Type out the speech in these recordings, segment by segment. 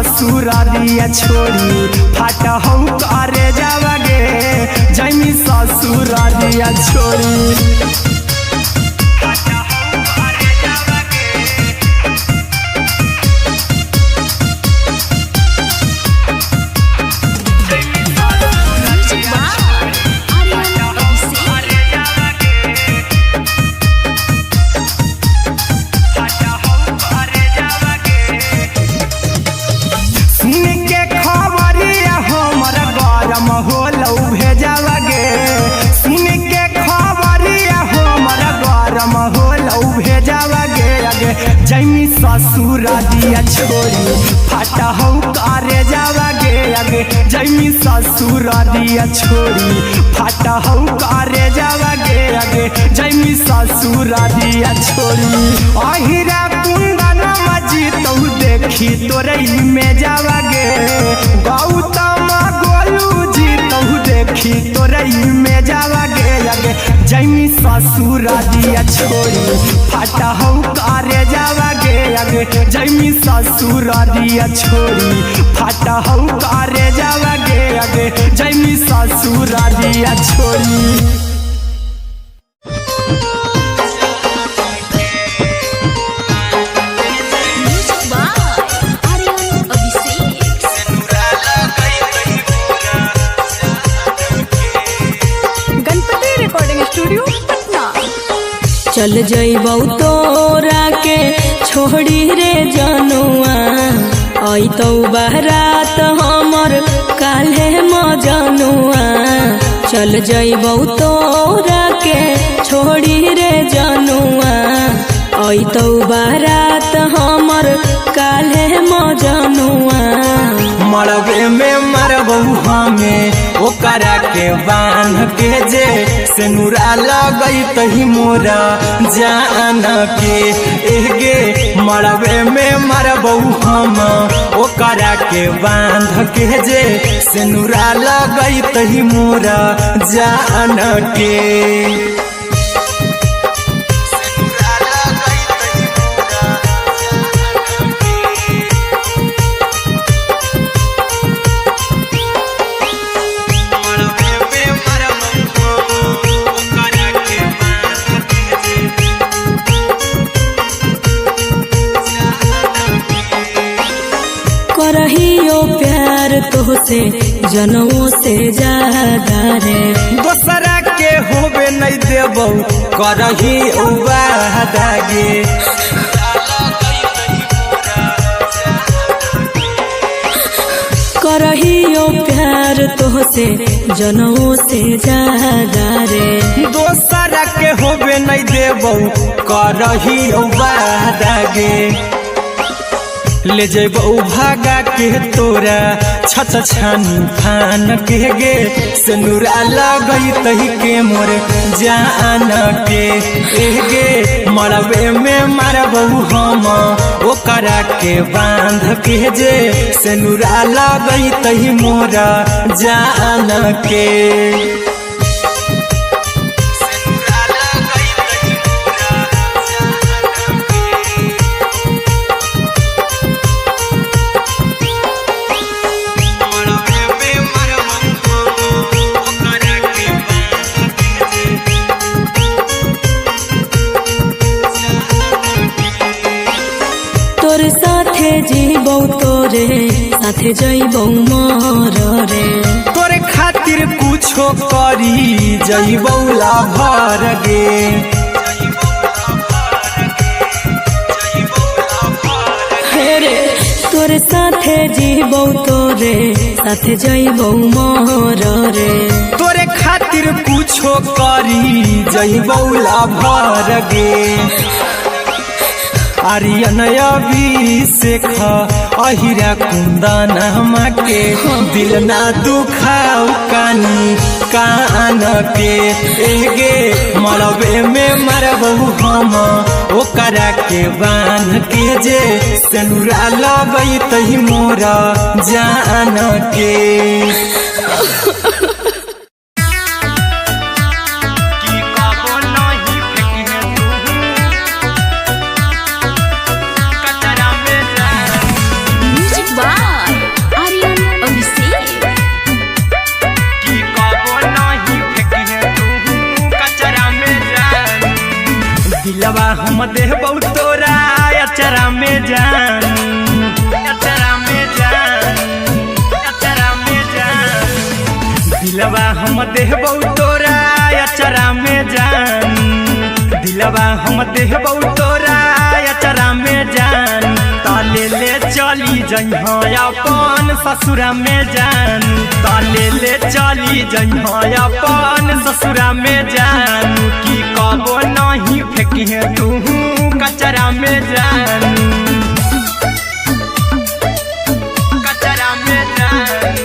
ससुरारिया छोड़ी फाट हम करे जावगे जमी ससुरारिया छोड़ी जमी ससुरारिया छोड़ी फाटा हम करे जावगे आगे जमी ससुरारिया छोड़ी फाटा हम करे जावगे आगे जमी ससुरारिया छोड़ी अहिरा कुंदन मजी तो देखी तोरई में जावगे गौतम गोलू जी तो देखी तोरई में जावगे आगे जमी ससुरारिया छोड़ी फाटा हम करे जावगे आगे जमी ससुरारिया छोड़ी फाटा हम करे जावगे आगे जमी ससुरारिया छोड़ी चल जइबौ तोरा के छोड़ी रे जनुआ आई तो बारात हमर काल्हे मजनुआ चल जइबौ तोरा के छोड़ी रे जनुआ आई तो बारात हमर काल्हे मजनुआ मरबे में मरबू हमें ओकरा के बांध के जे सेनुरा लगई तही मोरा जान के एगे मरबे में मरबू हम ओकरा के बांध के जे सेनुरा लगई तही मोरा जान के करहियो प्यार तोहसे जनमों से ज्यादा रे दोसरा के होबे नहीं देबौ करही उबादागे करहियो प्यार तोहसे जनमों से ज्यादा रे दोसरा के होबे नहीं देबौ करही उबादागे ले जेबौ भागा के तोरा छत छानी फान के गे सेनुरा लगई तही के मोर जान के एगे मरबे में मरबौ हम ओकरा के बांध के जे सेनुरा लगई तही मोरा जान के तोरे साथे जीबौ तोरे साथे जइबौ मर रे तोरे खातिर कुछो करी जइबौ लाभर गे हेरे तोरे साथे जीबौ तोरे साथे जइबौ मर रे तोरे खातिर कुछो करी जइबौ लाभर गे आर्यन अभिषेक अहिरा कुंदन के दिल ना दुखाऊ कानी कान के एगे मरबे में मरबू हम ओकरा के बांध के जे सेनुरा लगई तही मोरा जान के वाह दिलवा हम देबौ तोरा अचरा में जान, अचरा में जान, अचरा में जान। दिलवा हम देबौ तोरा अचरा में जान, दिलवा हम देबौ तोरा अचरा में जान। ताले ले चली जइहा अपन ससुरा में जान, ताले ले चली जइहा अपन ससुरा में जान। की कबो नहीं फेंकिहे तू कचरा में जान, कचरा में जान,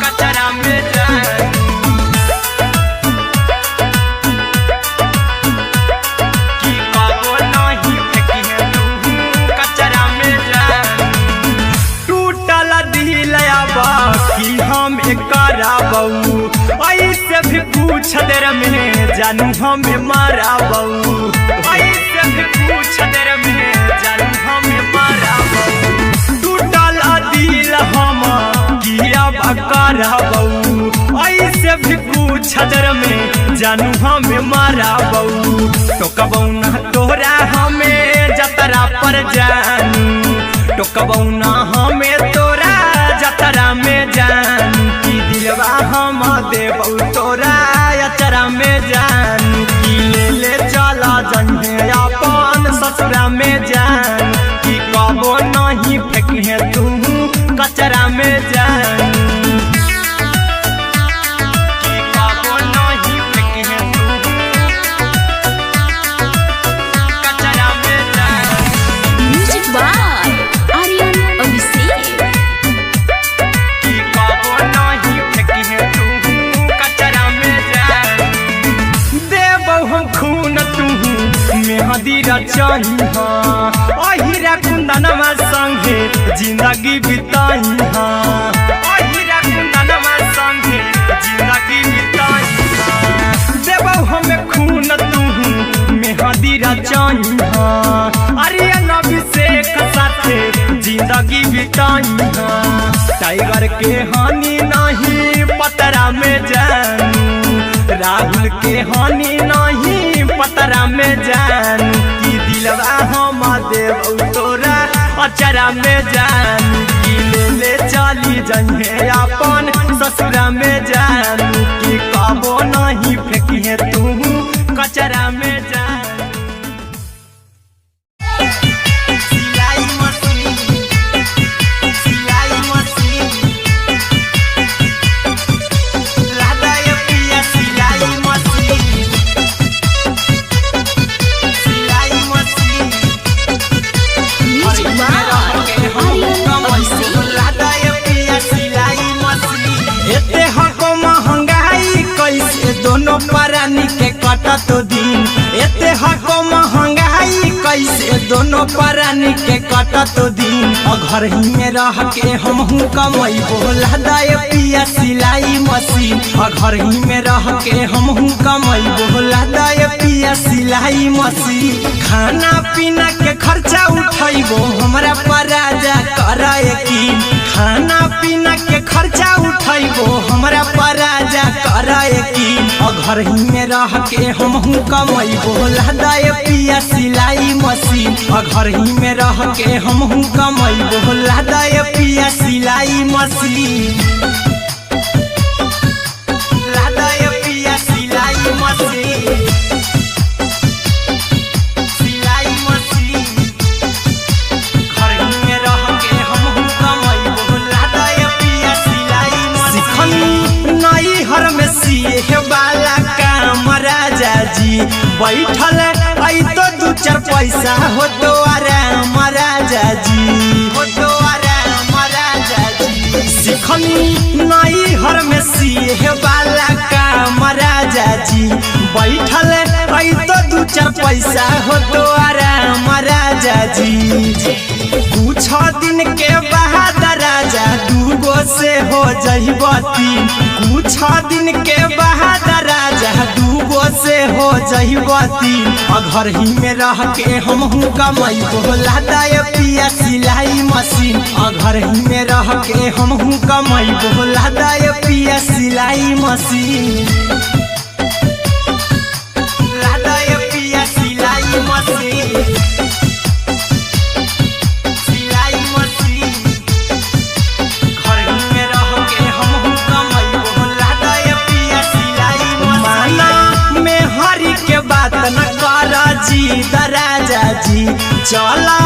कचरा में जान। की कबो नहीं फेंकिहे तू कचरा में जान। टूटल दिल बाकी हम कराबऊ, ऐसे भी पूछ देर में जानू हमें माराबऊ, ऐसे भी पूछ देर में जानू हमें माराबऊ। टूटल दिल हम किया कराबऊ, ऐसे भी पूछ देर में जानू हमें माराबऊ। टोकबऊ ना तोरा हमें जतरा पर जानू, टोकबऊ ना हमें तोरा जतरा में जान। की दिलवा हम देबौ तोरा अचरा में जान। की ले चला जइहे अपन ससुरा में जान। की कबो नहीं फेंकिहे तू कचरा में जान, की कबो नहीं फेंकिहे तू कचरा में जान। Music by Aryan Abhishek. की कबो नहीं फेंकिहे तू कचरा में जान। देबौ हम खून तू मेहंदी रचइहा, अहिरा कुंदनमा संगे जिंदगी बिताइहा, अहिरा कुंदनमा संगे जिंदगी बिताइहा। देबौ हम खून तू मेहंदी रचइहा, आर्यन अभिषेक साथे जिंदगी बिताइहा। टाइगर के हानि नहीं पतरा में जानू, राहुल के हानि नहीं पतरा में जान। की दिलवा हम देबौ तोरा अचरा में जान। की ले चली जइहे अपन ससुरा में जान। की कबो नहीं फेंकिहे तू कचरा में जान। सिलाई मशीन, सिलाई मशीन, लादा ये पिया सिलाई मशीन, सिलाई machine. Music by Aryan Abhishek. लादा ये पिया सिलाई मशीन। एते हको महंगाई कैसे दोनों परानी के कटत दिन, एते हको महंगाई कैसे दोनों परानी के कटत दिन। घर ही में रह के हमहू कमैबो लादा ये पिया सिलाई मशीन, घर ही में रह के हमहू कमैबो लादा ये पिया सिलाई मशीन। खाना पीना के खर्चा उठैबो हमरा पर राजा करे यकीन, खाना पीना के खर्चा उठैबो हमरा पर राजा करे यकीन। घर ही में रह के हमहू कमैबो लादा ये पिया सिलाई मशीन, घर ही में रह के हमहू कमैबो लादा ये पिया सिलाई मशीन, लादा ये पिया सिलाई मशीन, सिलाई मशीन। घर ही में रह के हमहू कमैबो लादा ये पिया सिलाई मशीन। सिखनी नई हर में सिए वाला काम राजा जी, बैठल आई तो दू चार पैसा हो तो आराम राजा जी, हो तो आराम राजा जी। सिखनी नई हर में सिए वाला काम राजा जी, बैठल आई तो दू चार पैसा हो तो आराम राजा जी। कुछ दिन के बाद राजा दूगो से हो जइबो तीन, कुछ दिन के बाद राजा दूगो से हो जइबो तीन। घर ही में रह के हमहू कमैबो लादा ये पिया सिलाई मशीन, घर ही में रह के हमहू कमैबो लादा ये पिया सिलाई मशीन, चला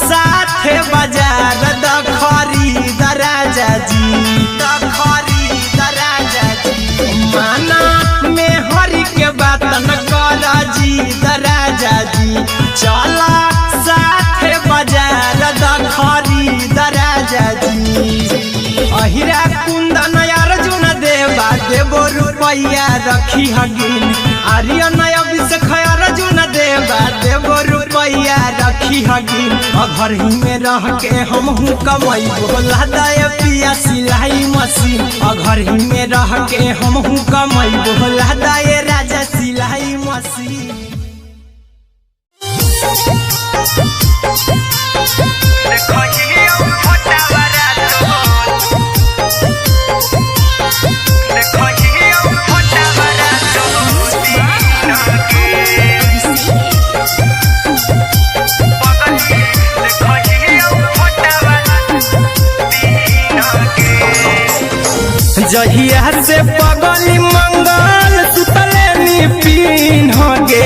साथे बाजार द खरीद राजा जी द खरीद राजा जी माना में हरि के बात न कर जी द राजा जी चला साथे बाजार द खरीद राजा जी अहिरा कुंदन अर्जुन देवा देवो रुपया रखी हगिन आर्यन अभिषेक अर्जुन देवा देवो रुपया रखी हगिन घर ही में रह के हम कमाई बोला दे पिया सिलाई मशीन घर ही में रह के हम कमाई बोला दे राजा सिलाई मशीन जहिया से पगली मंगल सुतले निपिन गे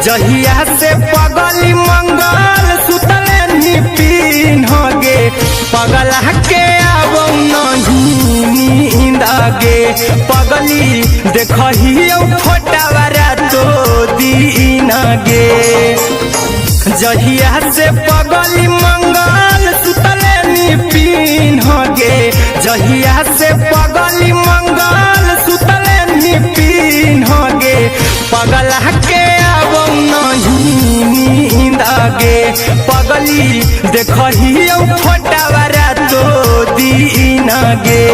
जहिया से पगली मंगल सुतले निपिन गे पगला के आबो नहीं नींद गे पगली देखहियो फोटावारा तो दीन गे जहिया से पगली मंगल सुतले निपिन गे जहिया से पगली मंगल सुतले निपिन गे पगला के आबो नहीं नींद गे पगली देखहियो फोटावारा तो दीन गे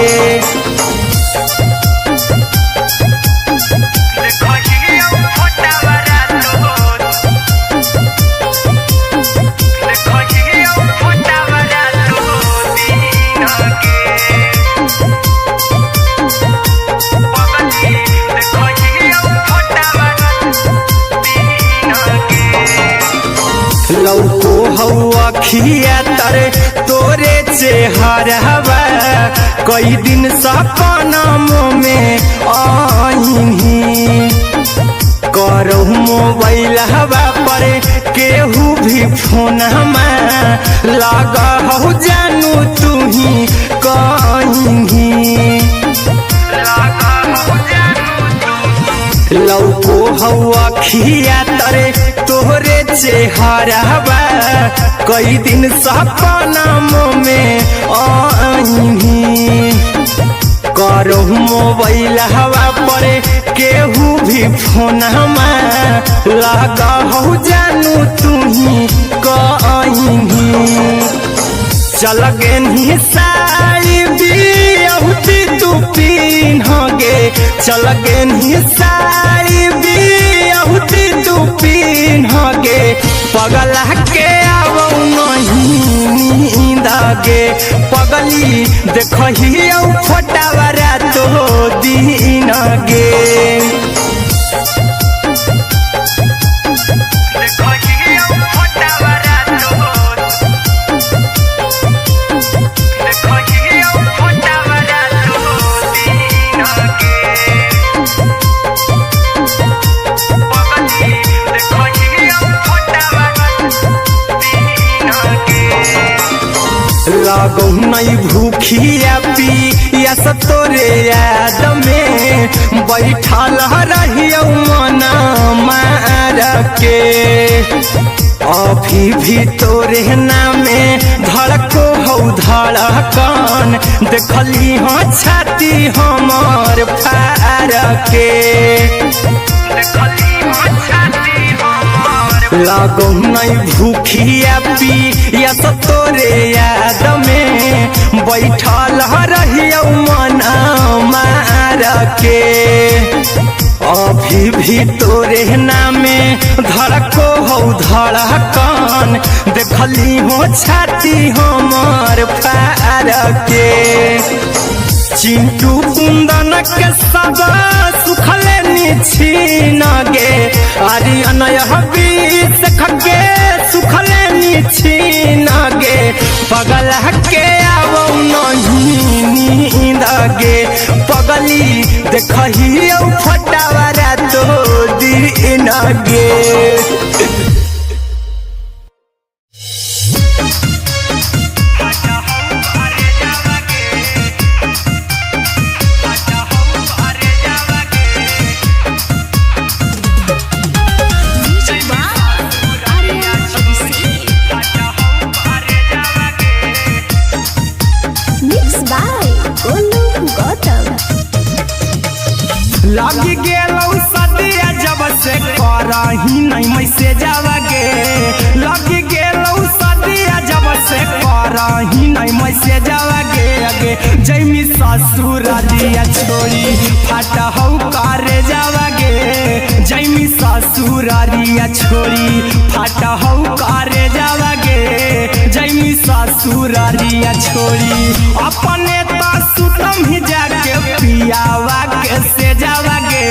लौको हवा खिया तरे तोरे चेहरावा कई दिन सपना में आईनी करहु मोबाइल हवा पर केहू भी फोन लगा हो जानू तू ही कहीं लौको हवा खिया तरे तोहरे चेहरावा कई दिन सपना में आईनी करहु मोबाइल हवा पर केहू भी फोन लगा हो जानू तू ही कहीं चल गे साड़ी बिहुती तू पीन गे चल गे साड़ी बिहुती तू पीन गे पगला के आबो नहीं नींद गे पगली देखहियो फोटावारा तो दीन गे लागो नहीं भूखिया पिया तोरे याद में बैठल रहियो मना मार के अभी भी तोरे नामे धड़को हो धड़कन देखली हो छाती हमार फार के लागो नहीं भूखिया पिया तोरे याद में बैठल रहियो मना मार के अभी भी तोरे नामे धड़को हो धड़कन देखली हो छाती हमार फार के चिंटू कुंदन के सब सुखले निछीन गे आर्यन अभिषेक के सुखले निछीन गे पगला के आबो नहीं नींद गे पगली देखहियो फोटावारा तो दीन गे करही नहीं मैसे जावगे लग गेलौ सदिया जब से करही नहीं मैसे जावगे अगे जैमी ससुरारिया छोड़ी फाटा हौ करे जावगे जैमी ससुरारिया छोड़ी फाटा हौ करे जावगे जैमी ससुरारिया छोड़ी अपने तो सुतम ही जाके पियावा के से जावगे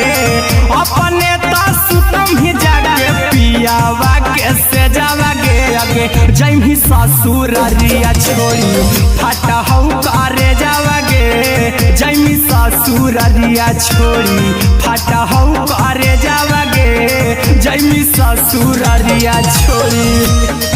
अपने तो सुतम ही जाके पियावा के से जावगे अगे जैमी ससुरारिया छोड़ी फाटा हौ करे जावगे जैमी ससुरारिया छोड़ी फाटा हौ करे जावगे जैमी ससुरारिया छोड़ी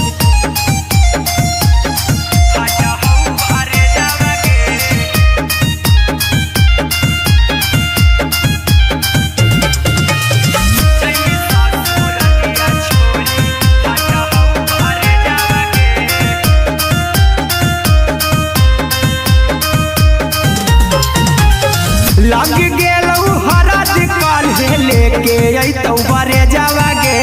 लग गेलौ हरद काल्हे लेके अइतौ बरे जावगे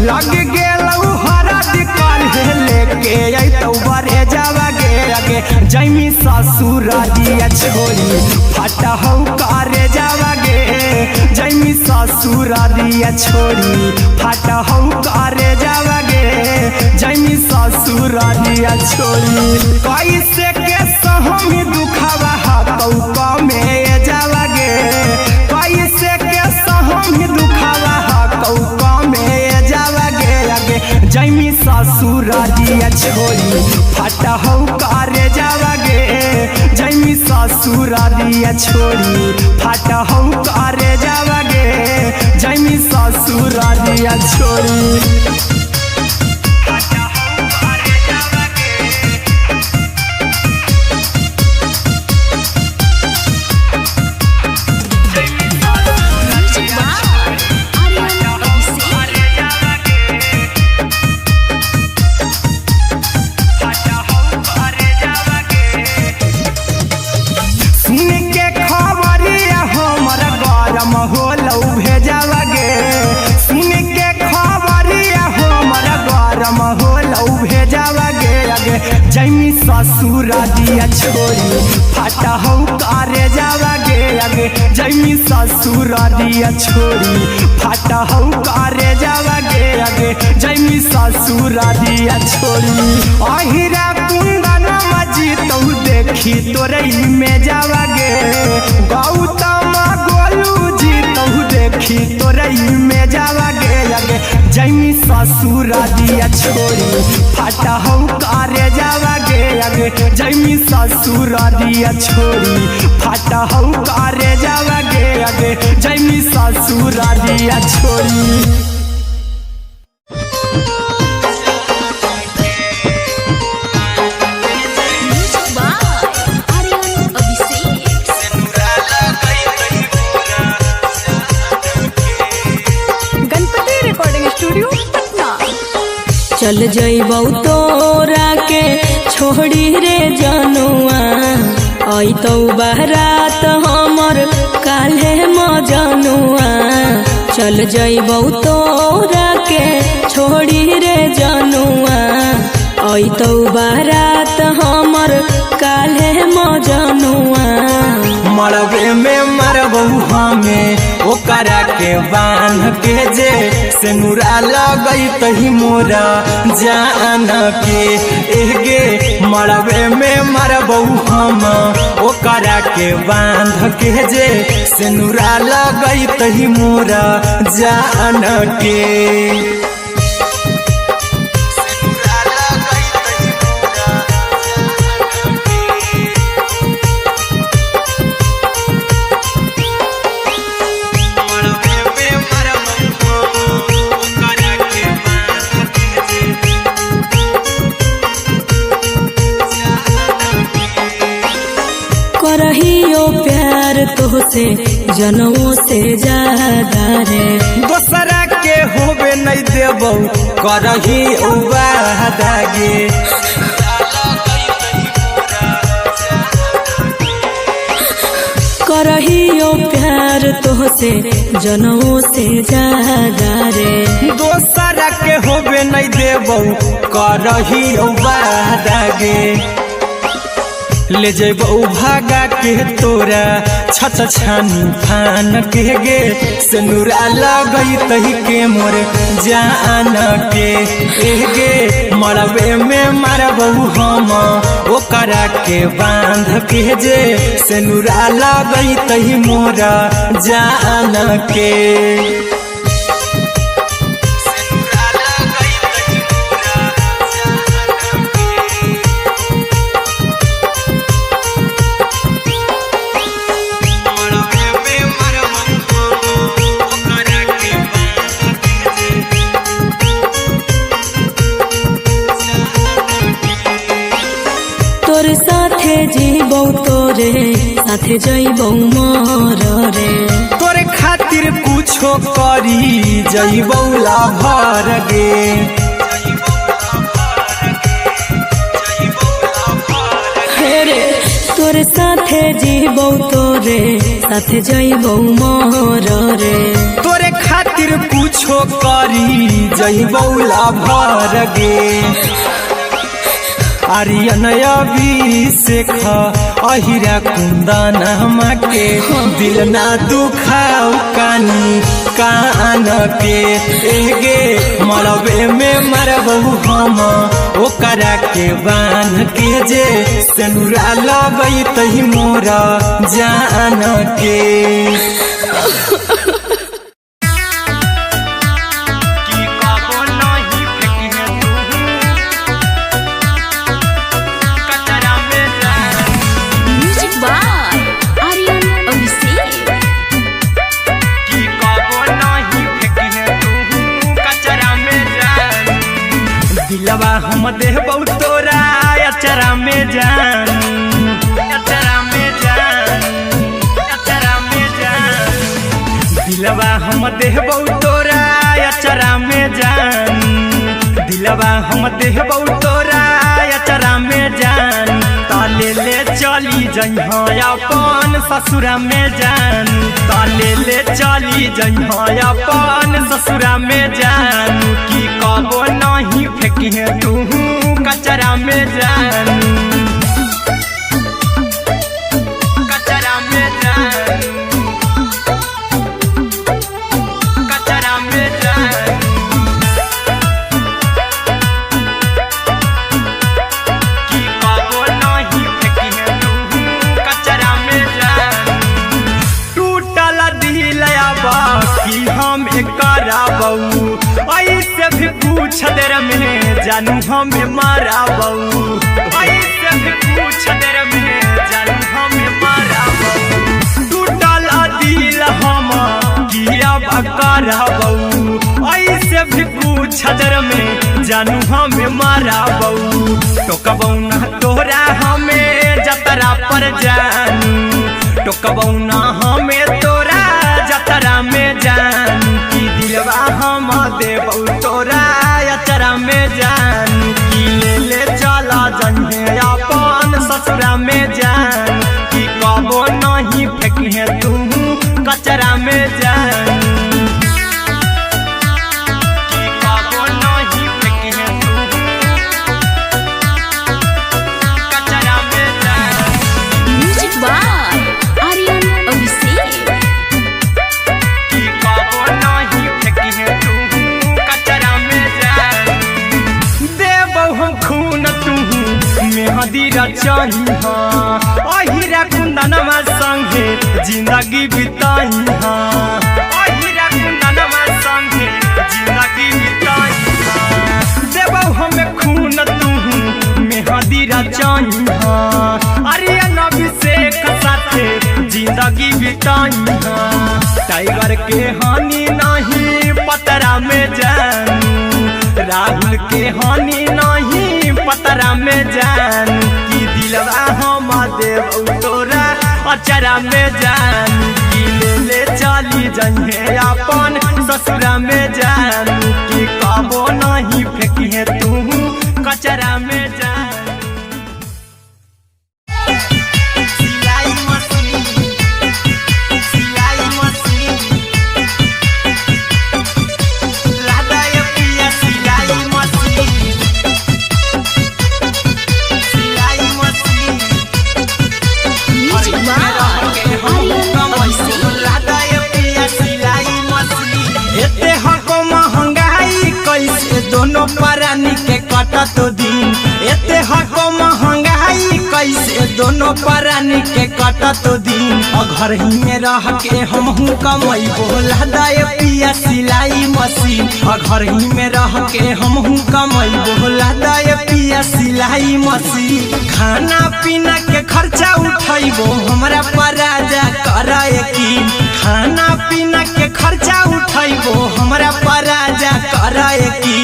लग गेलौ हरद काल्हे लेके अइतौ बरे जावगे अगे जैमी ससुरारिया छोड़ी फाटा हौ करे जावगे जैमी ससुरारिया छोड़ी फाटा हौ करे जावगे जैमी ससुरारिया छोड़ी कैसे के सहम दुखवा हतौ में जावगे कैसे के सहम दुखवा हतौ में जावगे अगे जैमी ससुरारिया छोड़ी फाटा हौ करे जावगे जैमी ससुरारिया छोड़ी फाटा हौ करे जावगे जैमी ससुरारिया छोड़ी होलौ भेजावगे सुन के खबरिया हमर गरम होलौ भेजावगे अगे जैमी ससुरारिया छोड़ी फाटा हौ करे जावगे अगे जैमी ससुरारिया छोड़ी फाटा हौ करे जावगे अगे जैमी ससुरारिया छोड़ी अहिरा कुंदन मजीतौ देखी तोरई में जावगे गौतम देखी तोरई में जावगे अगे जैमी ससुरारिया छोड़ी फाटा हौ करे जावगे अगे जैमी ससुरारिया छोड़ी फाटा हौ करे जावगे अगे जैमी ससुरारिया छोड़ी चल जइबौ तोरा के छोड़ी रे जनुआ अइतौ बारात हमर काल्हे मजनुआ चल जइबौ तोरा के छोड़ी रे जनुआ अइतौ बारात हमर काल्हे मजनुआ मरबे में मरबौ हमें ओकरा के बांध के जे सेनुरा लगैतहि मोरा जान के एगे मरबे में मरबौ हम ओकरा के बांध के जे सेनुरा लगैतहि मोरा जान के करहियो प्यार तोहसे जनमों से ज्यादा रे दोसरा के होबे नहीं देबौ करही उबादागे करहियो प्यार तोहसे से जनों से ज्यादा रे। दोसरा के होबे नहीं देबौ करही वादा गे, ले जेबौ भागा के तोरा छत छानी फान के गे, सिनुरा लगई तही के मोर जान के गे, मरबे में मारबौ हम ओकरा के बांध के जे, सिनुरा लगई तही मोर जान के। तोरे साथे जीबौ तोरे साथे जइबौ मोर रे, तोरे खातिर कुछो करी जइबौ लाभर गे, रे तोरे साथे जीबौ तोरे साथे जइबौ मोर रे, तोरे खातिर कुछो करी जइबौ लाभर गे। आर्यन अभिषेक अहिरा कुंदन के, दिल ना दुखाऊ कानी कान के गे, मरबे में मरबौ हम ओकरा के बांध के जे, सिनुरा लगई तही मोरा जान के। दिलवा हम देबौ तोरा अचरा में जान, अचरा में जान, अचरा में जान, दिलवा हम देबौ तोरा अचरा में जान, दिलवा हम देबौ तोरा अचरा में जान, ताले ले चली जइहा अपन ससुरा में जान, ताले ले चली जइहा अपन ससुरा में जान, की कबो नहीं फेंकी तू कचरा में जान, कचरा में जान, कचरा में जान, की कबो नहीं फेंकी तू कचरा में जान, टूटल दिल बाकी हम कराबौ, ऐसे भी पूछ देर में जानू हमें माराबौ, ऐसे भी पूछ देर में जानू हमें माराबौ, टूटल दिल हम किया कराबौ, ऐसे भी पूछ देर में जानू हमें माराबौ, टोकबौ ना तोरा हमें जतरा पर जानू, टोकबौ ना हमें तोरा जतरा में जान, की दिलवा हम देबौ तोरा अचरा में जान, की ले चला जइहे अपन ससुरा में जान, की कबो नहीं फेंकी तू कचरा में जान, की कबो नहीं फेंकी तू कचरा में जान। Music by Aryan Abhishek. की कबो नहीं फेंकी तू कचरा में जान, देबौ हम खून तू मेहदी रचही अहिरा कुंदनमा संगे जिंदगी बिताई, अहिरा कुंदनमा संगे जिंदगी बिताई, देबौ हमें खून तू मेहदी रचही आर्यन अभिषेक साथे जिंदगी बिताई, टाइगर के हानि नहीं पतरा में जानू, राहुल के हानि नहीं पतरा में जान, की दिलवा हम देबौ तोरा अचरा में जान, की ले चली जइहे अपन ससुरा में जान, की कबो नहीं फेंकी तू कचरा में जान। सिलाई मशीन, सिलाई मशीन रानी के कटत दिन एते हको महंगाई कैसे दोनों प्राणी के कटत दिन घर ही में रह के हमहू कमैबो लदाए पिया सिलाई मशीन घर ही में रह के हमहू कमैबो लदाए पिया सिलाई मशीन खाना पीना के खर्चा उठैबो हमरा पराजा करे की खाना पीना के खर्चा उठैबो हमरा पराजा करे की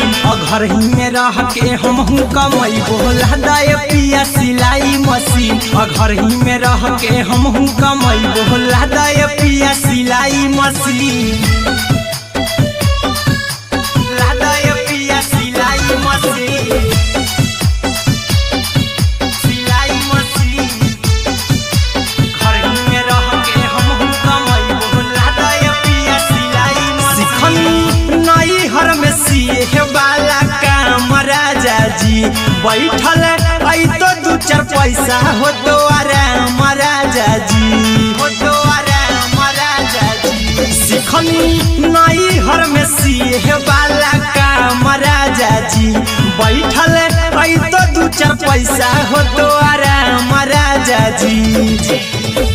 घर ही में रह के हमहू कमैबो लदाए पिया सिलाई मशीन घर ही में रह के हमहू कमैबो लदाए पिया सिलाई मशीन लदाए पिया सिलाई मशीन सिलाई मशीन घर ही में रह के हमहू कमैबो लदाए पिया सिलाई मशीन नई हर में सिए वाला काम राजा जी बैठल आई तो दू चार पैसा हो तो आराम राजा जी हो तो आराम राजा जी सिखनी नई हर में सिए वाला काम राजा जी बैठल आई तो दू चार पैसा हो तो आराम राजा जी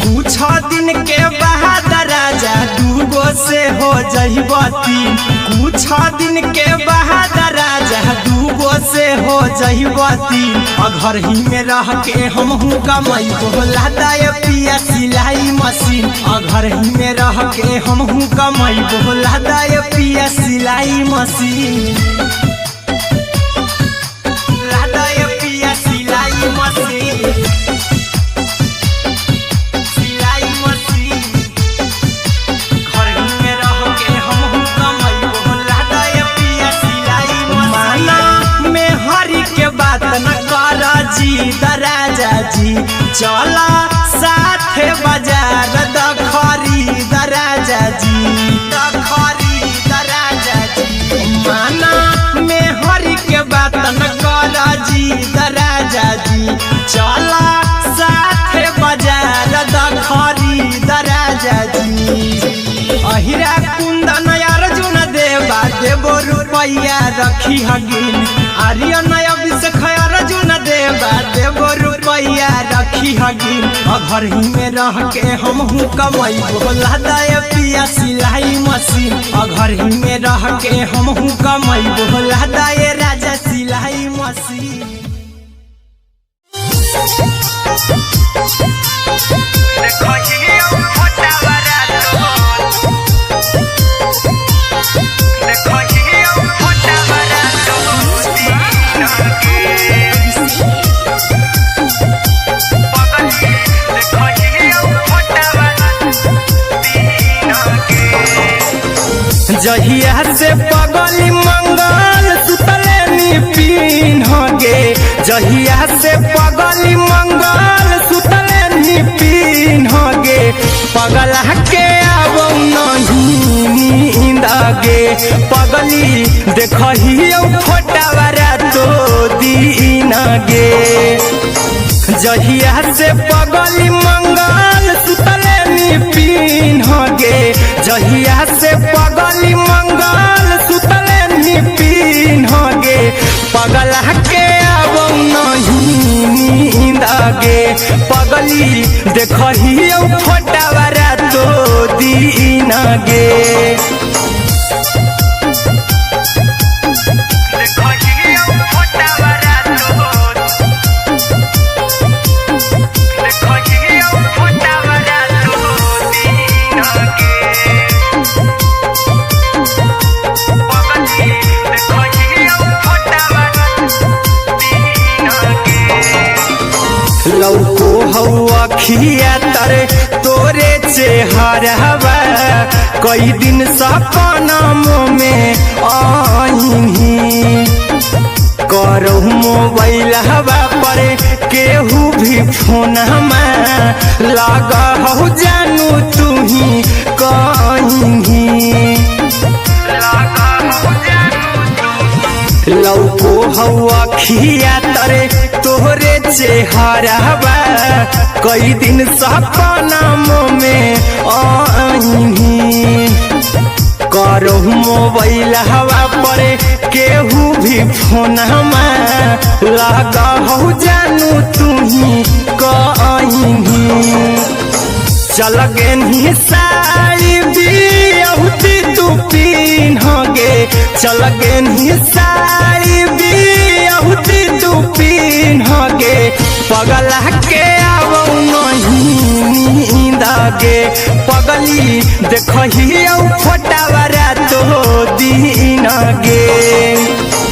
कुछ दिन के बाद राजा दूगो से हो जइबो तीन कुछ दिन के बाद राजा दूगो से हो जइबो तीन घर ही में रह के हमहू कमैबो लदाए पिया सिलाई मशीन घर ही में रह के हमहू कमैबो लदाए पिया सिलाई मशीन लदाए पिया सिलाई मशीन राजा जी चला साथे बाजार द खरीद राजा जी द खरीद राजा जी माना में हरी के बात न कर जी राजा जी चला साथे बाजार द खरीद राजा जी अहिरा कुंदन अर्जुन देवा देवो रुपया रखी हगिन आर्यन अभिषेक अर्जुन देवा देवो रुपया रखी हगिन घर ही में रह के हमहू कमैबो लदाए पिया सिलाई मशीन घर ही में रह के हमहू कमैबो लदाए राजा सिलाई मशीन जहिया से पगली मंगल सुतले पिन्ह गे जहिया से पगली मंगल सुतले पिन्ह गे पगला के आबो नहीं नींद गे पगली देखहियो फोटावरा तो दीन गे जहिया से पगली मंगल सुतले पिन्ह गे जहिया से पगली मंगल सुतले पिन्ह गे पगला के आबो नहीं नींद गे पगली देखहियो फोटावरा तो दीन गे लौको हवा खिया तरे तोरे चेहरावा कई दिन सपना में आईनी करो मोबाइल हवा पर केहू भी फोन में लगा हो जानू तू ही कहीं लौको हवा खिया तरे तोहरे चेहरावा कई दिन सपना में आईनी करो मोबाइल हवा पर केहू भी फोन लगा हो जानू तुही कहीं चल गे साड़ी बियहुती तू पिन्हगे चल गे साड़ी बियहुती तू पिन्हगे पगला के आवो नहीं नींदगे पगली देखही फोटावरा तो दिन गे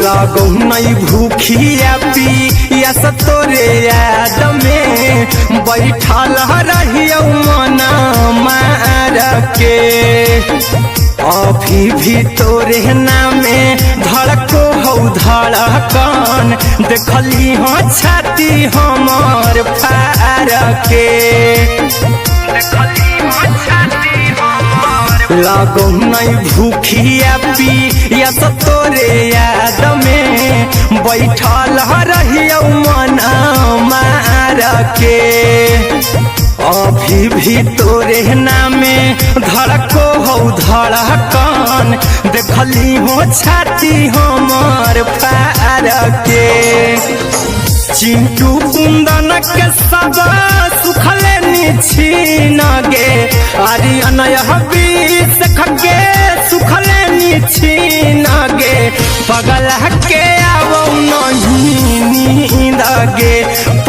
लागो नहीं भूखिया पिया तोरे याद में बैठल रहियो मना मार के अभी भी तोरे नामे धड़को हो धड़कन देखली हो छाती हमर फार के लागो नहीं भूखिया पिया तोरे याद में बैठल रहियो मना मार के अभी भी तोरे नामे धड़को हो धड़कन देखली हो छाती हमर फार के चिंटू कुंदन के सब सुखले छीन गे आर्यन हबीस खगे सुखले छीन गे पगला के आवो नहीं नींद गे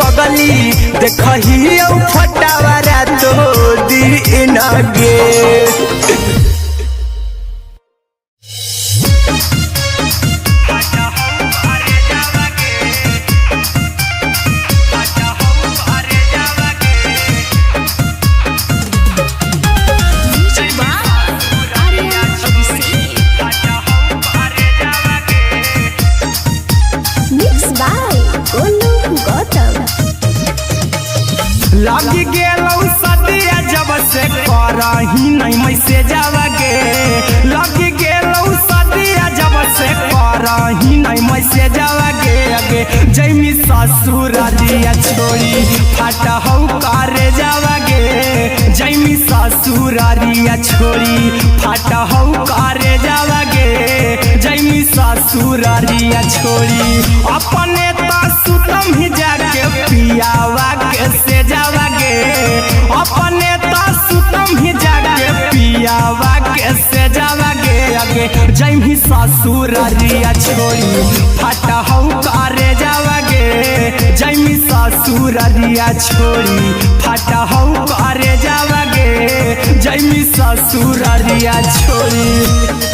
पगली देखही फटावरा तो दिन गे लगी गेलौ सदिया जब से करही नहीं मैसे जावगे लगी गेलौ सदिया जब से करही नहीं मैसे जावगे अगे जैमी ससुर दिया छोड़ी फाटा हो करे जावगे जैमी ससुर दिया छोड़ी फाटा हो करे जावगे जैमी ससुर दिया छोड़ी अपने सुतम ही जाके पियावा के से जावगे अपने सुतम ही जाके पियावा के से जावगे अगे जैमी ससुर दिया छोड़ी फाटा हो करे जावगे जैमी ससुर दिया छोड़ी फाटा हो करे जावगे जैमी ससुर दिया छोड़ी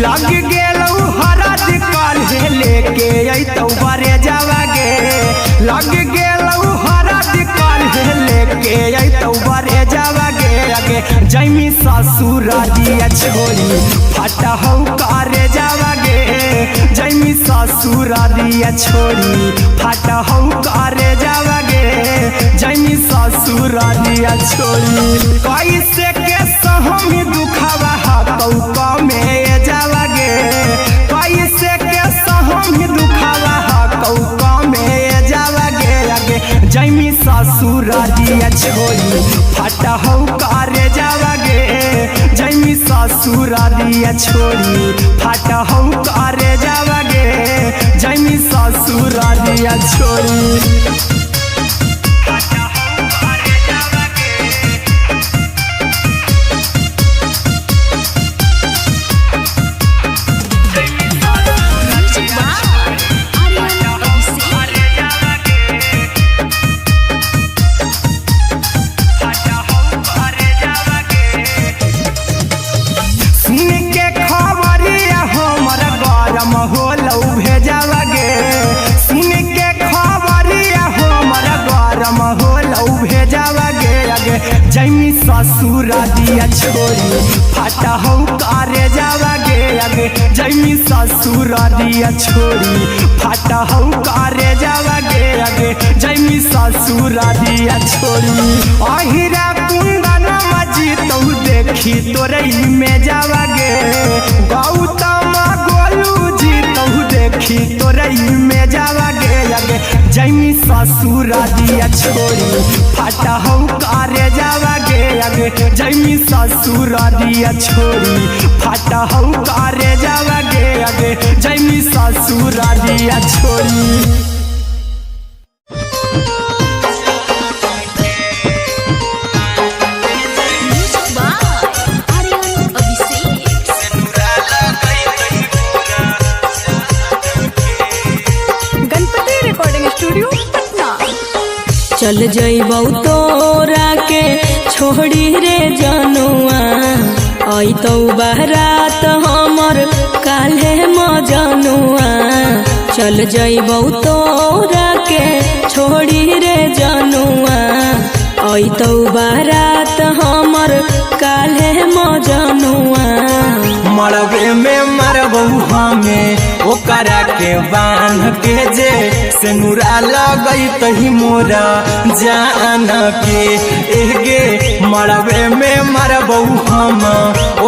लग गेलौ हरद काल्हे लेके अइतौ बरे जावगे लग गेलौ हरद काल्हे लेके अइतौ बरे जावगे अगे जैमी ससुर दिया छोड़ी फाटा हो करे जावगे जैमी ससुर दिया छोड़ी फाटा हो करे जावगे जैमी ससुर दिया छोड़ी कैसे के सहमी दुखावा हकौ में जावगे कैसे के सहमी दुखावा हकौ में जावगे अगे जैमी ससुर दिया छोड़ी फाटा हो करे जावगे जैमी ससुर दिया छोड़ी फाटा हो करे जावगे जैमी ससुर दिया छोड़ी ससुर दिया छोड़ी फाटा हो करे जावा गे आगे जैमी ससुर दिया छोड़ी फाटा हो करे जावा गे आगे जैमी ससुर दिया छोड़ी अहिरा कुंदन मजी तो देखी तोरे में जावा गे गौतम गोलू जी तो देखी तोरे में जावा गे आगे जैमी ससुर दिया छोड़ी फाटा हो करे जावा गे आगे जैमी ससुर दिया छोड़ी फाटा हो करे जावा गे आगे जैमी ससुर दिया छोड़ी चल जइबौ तोरा के छोड़ी रे जनुआ आई तो बारात हमर काल्हे मजनुआ चल जइबौ तोरा के छोड़ी रे जनुआ आई तो बारात हमर काल्हे मजनुआ मरबे में मरबू हमें ओकरा के बांध के जे सिनुरा लगई तही मोरा जान के एगे मरबे में मरबू हम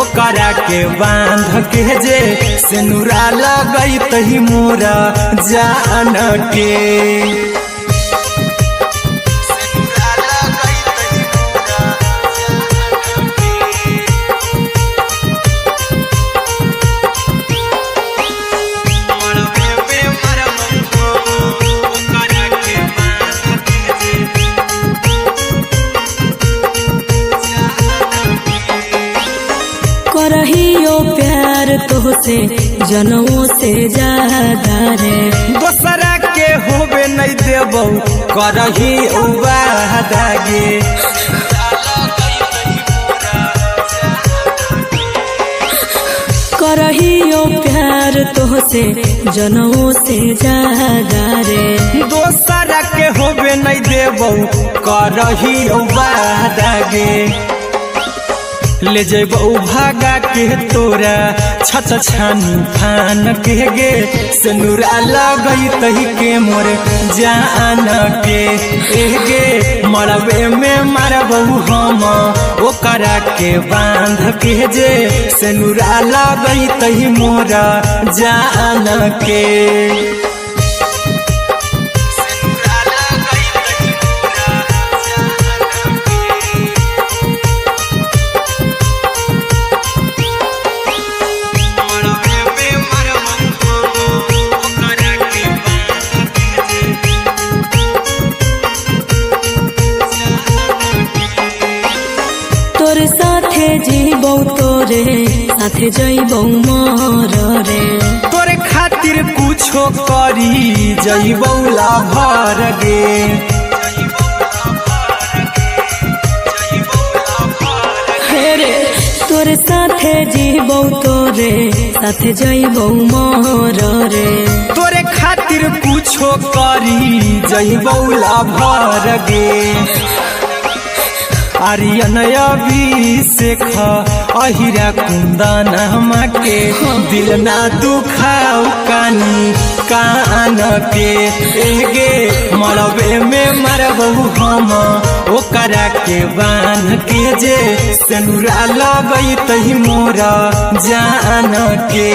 ओकरा के बांध के जे सिनुरा लगई तही मोरा जान के करहियो प्यार तोहसे जनमों से ज्यादा रे दोसरा के होबे नहीं देबौ करही वादा गे करहियो प्यार तोहसे जनमों से ज्यादा रे दोसरा के होबे नहीं देबौ करही वादा गे ले जेबौ भागा के तोरा छछ छानी फान के गे सिनुरा लगई तही के मोर जान के एगे मरबे में मरबौ हम ओकरा के बांध के जे सिनुरा लगई तही मोरा जान के तोरे साथे जीबौ तोरे साथे जइबौ मर रे तोरे खातिर कुछो करी जइबौ लाभर गे रे तोरे साथे जीबौ तोरे साथे जइबौ मर रे तोरे खातिर कुछो करी जइबौ लाभर गे आर्यन अभिषेक अहिरा कुंदन के दिल ना दुखाऊ कानी कान के एगे मरबे में मरबू हम ओकरा के बांध के जे सिनुरा लगई तही मोरा जान के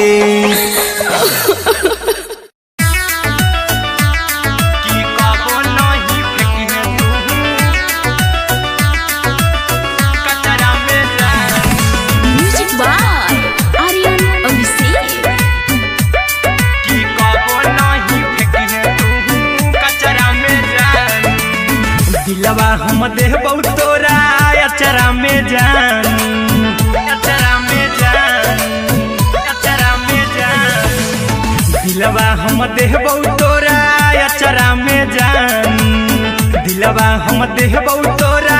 दिलवा हम देबौ तोरा अचरा में जान अचरा में जान अचरा में जान दिलवा हम देबौ तोरा अचरा में जान दिलवा हम देबौ तोरा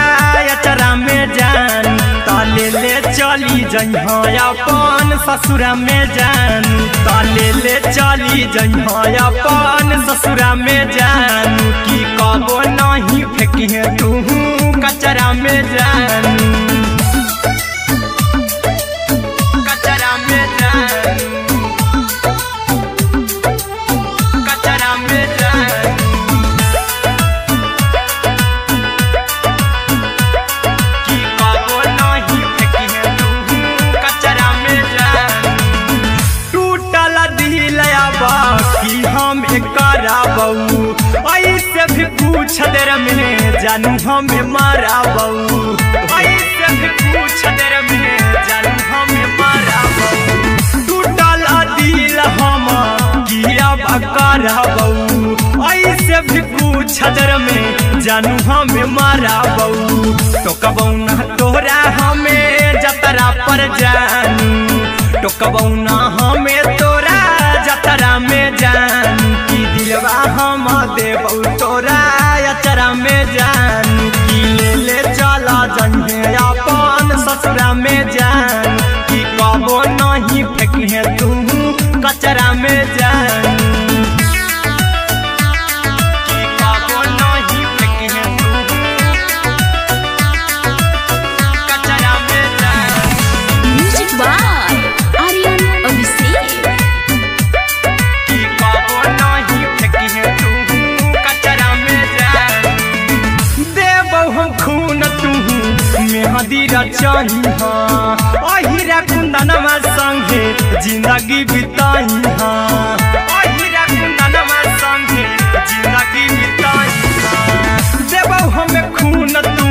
अचरा में जान ताले ले चली जइहो अपन ससुरा में जान ताले ले चली जइहो अपन ससुरा में जान की कबो नहीं फेंकी तू कचरा में जान पूछ देर में जानू हमें मारा बहू, ऐसे भी पूछ देर में जानू हमें मारा बहू। टूटल दिल हम किया बकरा बहू, ऐसे भी पूछ देर में जानू हमें मारा बहू। तो कबौ ना तोरा हमें जतरा पर जानू, तो कबौ ना हमें तोरा जतरा में जानू। की दिलवा हम देबौ तोरा अचरा में जानू, की ले चला जन्हे अपन ससुरा में जानू। की कबो नहीं फेंके तू कचरा में जानू, की कबो नहीं फेंके तू कचरा में जानू। Music by Aryan Abhishek. की कबो नहीं फेंके तू कचरा में जानू। देबौ हम खून तू मेहदी रचाई हाँ, अहिरा कुंदनमा संगे जिंदगी बिताई हाँ, अहिरा कुंदनमा संगे जिंदगी बिताई हाँ। देबौ हमें खून तू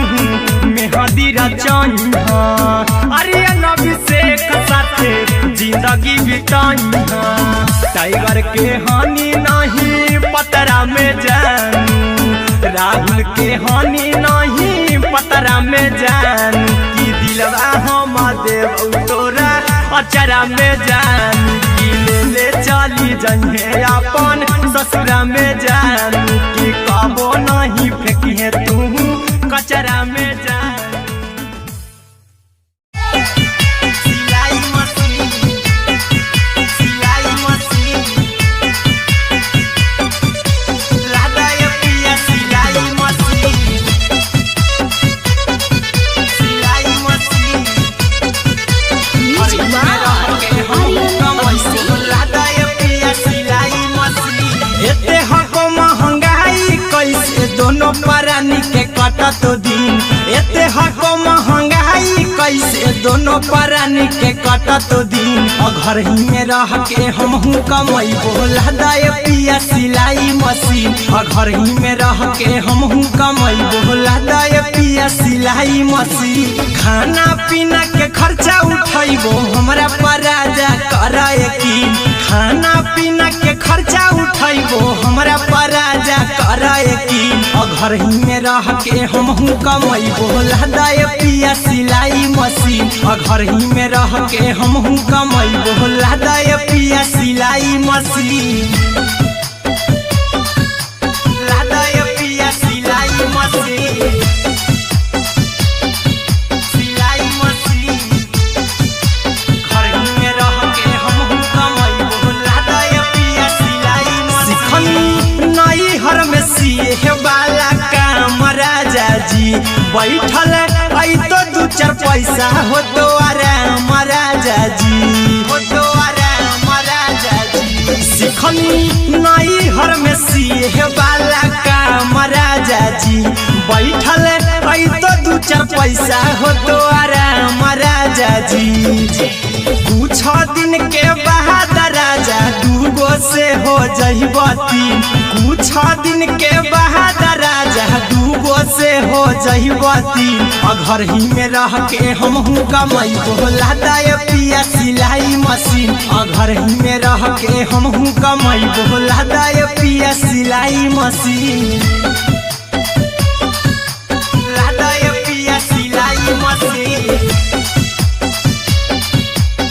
मेहदी रचाई हाँ, आर्यन अभिषेक साथे जिंदगी बिताई हाँ। टाइगर के हानि नहीं पतरा में जानू, राहुल के हानि नहीं पतरा में जानू। की दिलवा हम देबौ तोरा अचरा में जानू, की ले चली जन्हे अपन ससुरा में जानू। की कबो नहीं फेंकिए तू कचरा में जानू। सिलाई मशीन, सिलाई मशीन, लादा ये पिया सिलाई मशीन, सिलाई machine. Music by Aryan Abhishek. लादा ये पिया सिलाई मशीन। एते हको महंगाई कैसे दोनों परानी के कटत दिन, एते हको महंगाई कैसे दोनों परानी के कटत दिन। घर ही में रह के हमहू कमैबो लादा ये पिया सिलाई मशीन, घर ही में रह के हमहू कमैबो लादा ये पिया सिलाई मशीन। खाना पीना के खर्चा उठैबो हमरा पर राजा कर यकीन, खाना पीना के खर्चा उठैबो हमरा पर राजा कर यकीन। घर ही में रह के हमहू कमैबो लादा ये पिया सिलाई मशीन, घर ही में रह के हमहू कमैबो लादा ये पिया सिलाई मशीन, लादा ये पिया सिलाई मशीन, सिलाई मशीन। घर ही में रह के हमहू कमैबो लादा ये पिया सिलाई मशीन। नई हर में सिए वाला काम राजा जी बैठल आई तो दू चार पैसा हो तो आराम राजा जी, हो तो आराम राजा जी। सिखनी नई हर में सिए वाला काम राजा जी बैठल आई तो दू चार पैसा हो तो आराम राजा जी। कुछ दिन के बाद राजा दूगो से हो जइबो तीन, कुछ दिन के बाद राजा दूगो से हो जइबो तीन। घर ही में रह के हमहू कमैबो लादा ये पिया सिलाई मशीन, घर ही में रह के हमहू कमैबो लादा ये पिया सिलाई मशीन, लादा ये पिया सिलाई मशीन,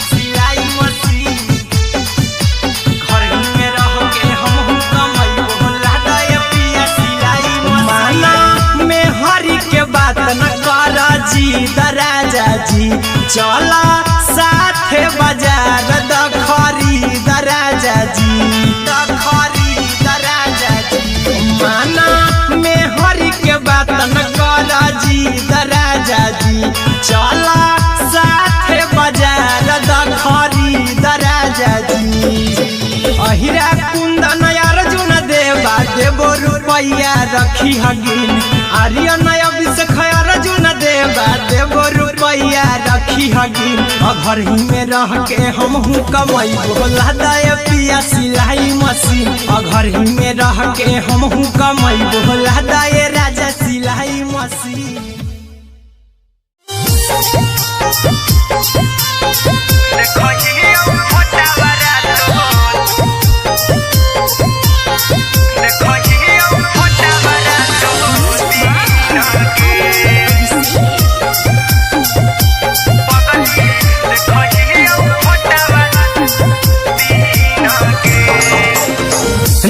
सिलाई मशीन। घर ही में रह के हमहू कमैबो लादा ये पिया सिलाई मशीन। माना में हरी के बात न कर जी दराजा जी, चला साथे बाजार दखरी दराजा जी, दखरी दराजा जी। माना में हरी के बात न कर जी दराजा जी, चला साथे बाजार दखरी दराजा जी। अहिरा कुंदन अर्जुन देवा देबो रुपैया रखी हगिन, आर्यन अभिषेक अर्जुन देवा देबो रुपैया रखी हगिन। घर ही में रह के हम कमाई बोला दाय पिया सिलाई मशीन घर ही में रह के हम कमाई बोला दाय राजा सिलाई मशीन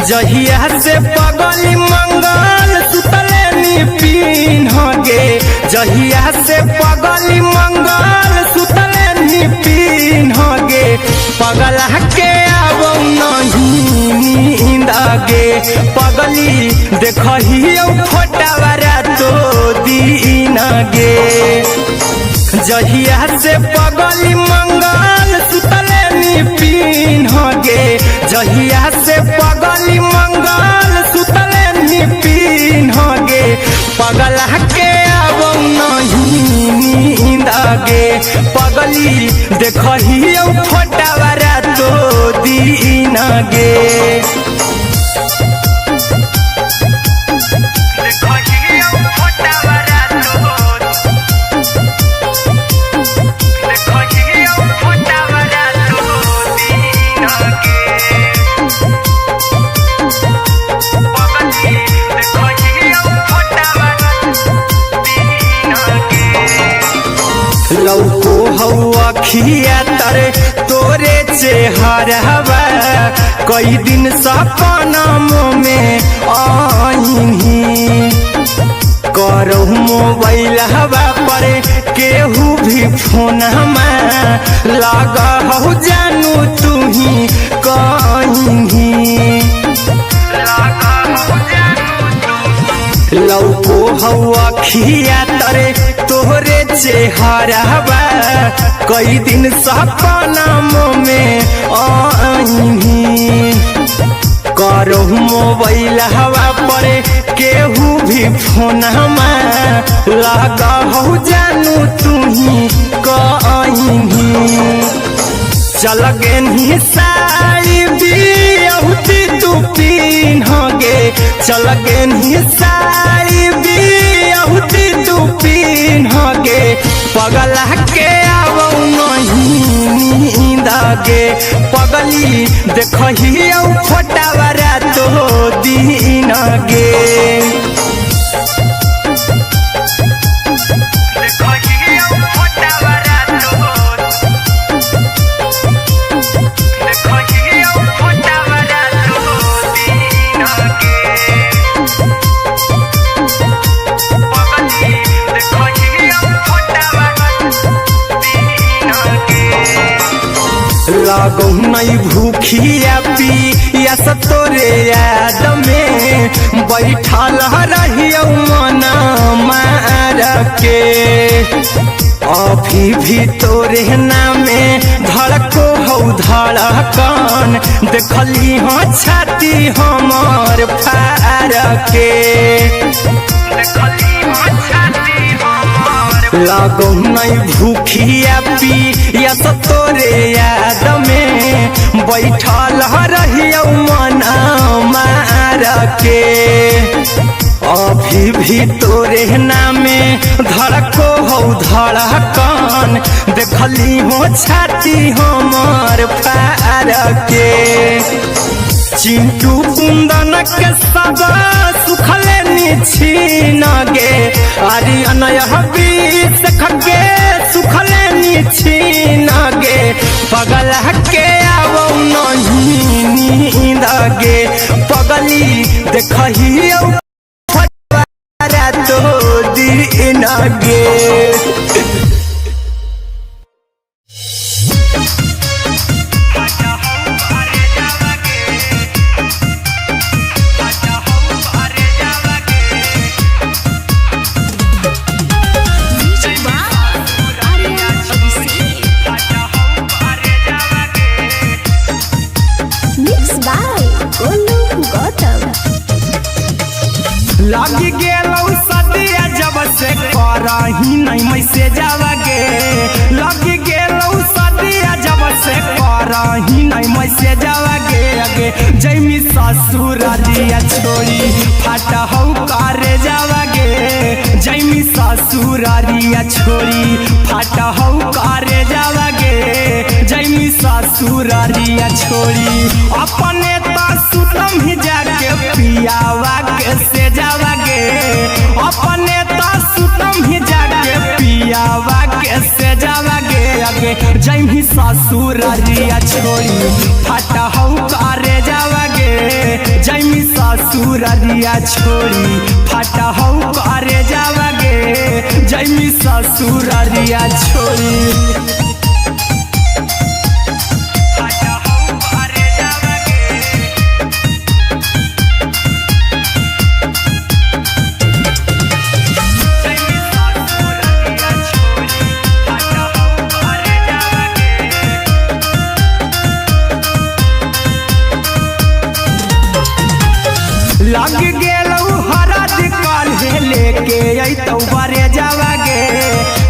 जहिया से पगली मंगल सुतले निपिन गे जहिया से पगली मंगल सुतले निपिन गे पगला के आबो नहीं नींद गे पगली देखहियो फोटावारा तो दीन गे जहिया से पगली मंगल सुतले निपिन गे जहिया से पगली मंगल सुतले निपिन गे पगला के आबो नहीं नींद गे पगली देखहियो फोटावारा तो दीन गे लौको हवा खिया तरे तोरे चेहरवा कई दिन सपना में आईनी करहु मोबाइल हवा पर केहू भी फोन लगा हो जानू तू ही कहीं लौको हवा खिया तरे तोहरे चेहरवा कई दिन सपना में आईनी करहु मोबाइल हवा पर केहू भी फोन लगा हो जानू तू ही कहीं चल गेनी साड़ी बियहुती तू पीन गे चल गेनी साड़ी बियहुती तू पीन गे पगला के आबो नहीं नींद गे पगली देखहियो फोटावारा तो दीन गे लागो नहीं भूखिया पिया तोरे याद में बैठल रहियो मना मार के अभी भी तोरे नामे धड़को हो धड़कन देखली हो छाती हमार फार के लागो नहीं भूखिया पिया तोरे याद में बैठल रहियो मना मार के अभी भी तोरे नामे धड़को हो धड़कन देखली हो छाती हमार फार के चिंटू कुंदन के सब सुखले निछीन गे आर्यन हबीस खगे सुखले निछीन गे पगला के आबो नहीं नींद गे पगली देखहियो फोटावारा तो दीन गे लगी गेलौ सदिया जब से करही नहीं मैसेज आवा गे लगी गेलौ से जावागे आगे जैमी ससुरारिया छोड़ी फाटा हौ करे जावागे जैमी ससुरारिया छोड़ी फाटा हौ करे जावागे जैमी ससुरारिया छोड़ी अपने सुतम ही जाके पियावा के से जावागे अपने सुतम ही जाके पियावा के से जावागे आगे जैमी ससुरारिया छोड़ी फाटा हौ करे जावागे जैमी ससुरारिया छोड़ी फाटा हौ करे जावागे जैमी ससुरारिया छोड़ी लग गेलौ हरद काल्हे लेके अइतौ बरे जावागे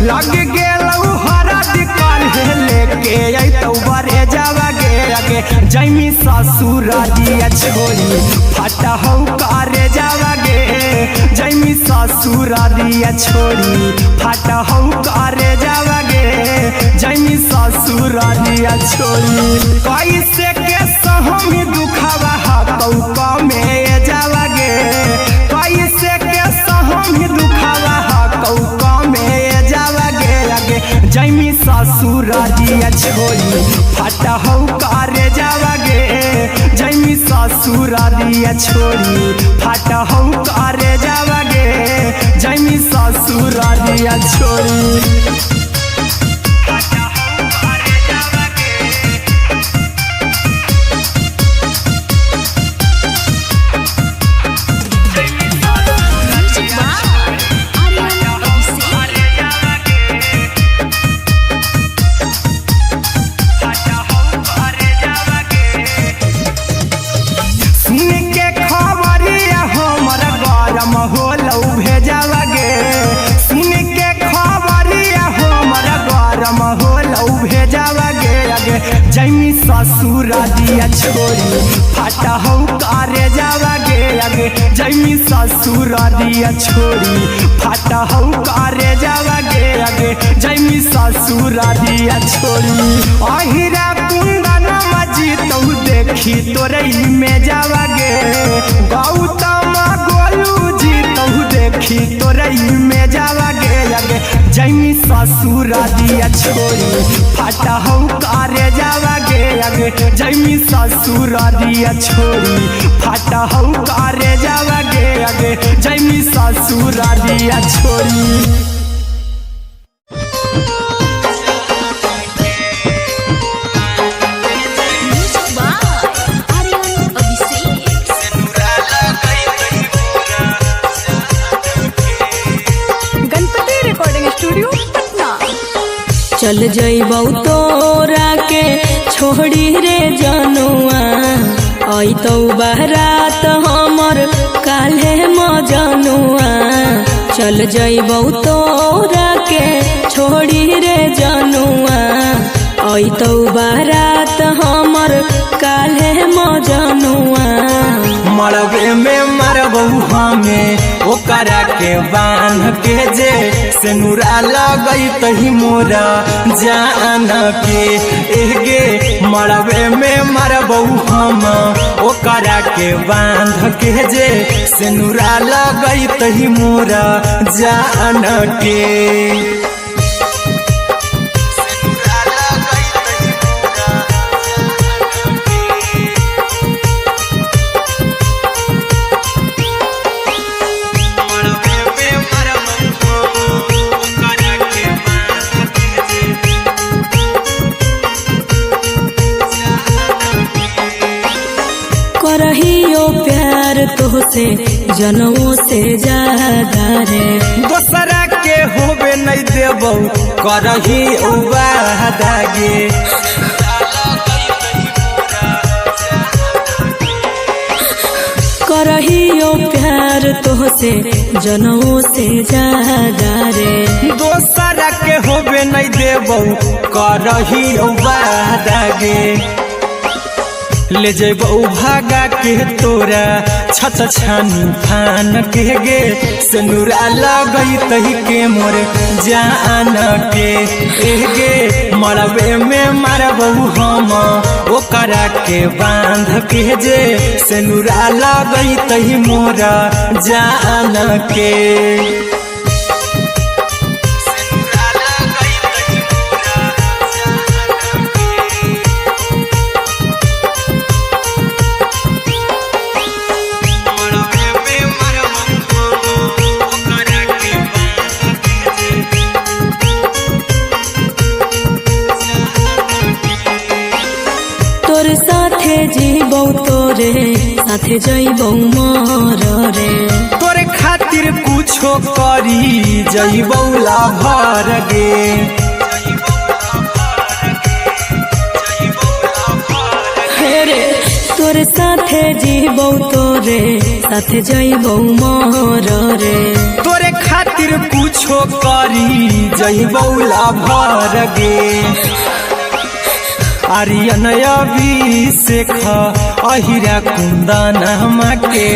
लग गेलौ हरद काल्हे लेके अइतौ बरे जावागे आगे जैमी ससुरारिया छोड़ी फाटा हौ करे जावागे जैमी ससुरारिया छोड़ी फाटा हौ करे जावागे जैमी ससुरारिया छोड़ी कैसे के सहमी दुखावा हकौ में जावागे कैसे के सहमी दुखावा हकौ में जावागे आगे जैमी ससुरारिया छोड़ी फाटा हौ करे जावागे जैमी ससुरारिया छोड़ी फाटा हौ करे जावागे जैमी ससुरारिया छोड़ी जैमी ससुरारिया छोड़ी फाटा हौ करे जावागे आगे जैमी ससुरारिया छोड़ी फाटा हौ करे जावागे आगे जैमी ससुरारिया छोड़ी अहिरा कुंदन मजी तौ देखी तोरई में जावागे गौतम गोलू जी तौ देखी तोरई में जावागे आगे जैमी ससुरारिया छोड़ी फाटा हौ करे जावागे आगे जैमी ससुरारिया छोड़ी फाटा हौ करे जावागे आगे जैमी ससुरारिया छोड़ी चल जइबौ तोरा के छोड़ी रे जनुआ अइतौ बारात हमर काल्हे मजनुआ चल जइबौ तोरा के छोड़ी रे जनुआ अइतौ बारात हमर काल्हे मजनुआ मरबे में मरबौ हमें ओकरा के बांध के जे सेनुरा लगई तही मोरा जान के एगे मरबे में मरबौ हम ओकरा के बांध के जे सेनुरा लगई तही मोरा जान के करहियो प्यार तोहसे जनमों से ज्यादा रे दोसरा के होबे नहीं देबौ करही उबादागे करहियो प्यार तोहसे जनमों से ज्यादा रे दोसरा के होबे नहीं देबौ करही उबादागे ले जेबो भागा के तोरा छत छानी फान के गे सिनुरा लगई तही के मोर जान के गे मरबे में मारबो हम ओकरा के बांध के जे सिनुरा लगई तही मोरा जान के जीबौ तोरे साथे जइबौ मर रे तोरे खातिर कुछो करी जइबौ लाभर गे रे तोरे साथे जीबौ तोरे साथे जइबौ मर रे तोरे खातिर कुछो करी जइबौ लाभर गे आर्यन अभिषेक अहिरा कुंदन के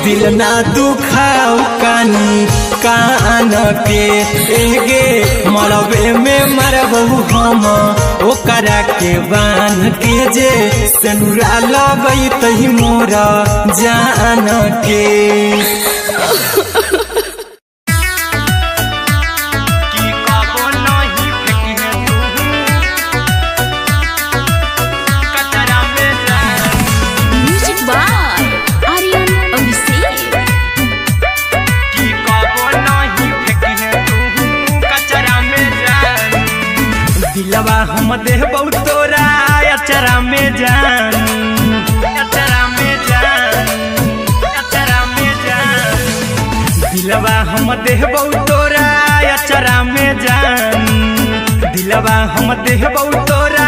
दिल ना दुखाओ कानी कान के गे मरबे में मरबो हम ओकरा के बांध के जे सिनुरा लगई तही मोरा जान के दिलवा हम देबौ तोरा अचरा में जान अचरा में जान अचरा में जान दिलवा हम देबौ तोरा अचरा में जान दिलवा हम देबौ तोरा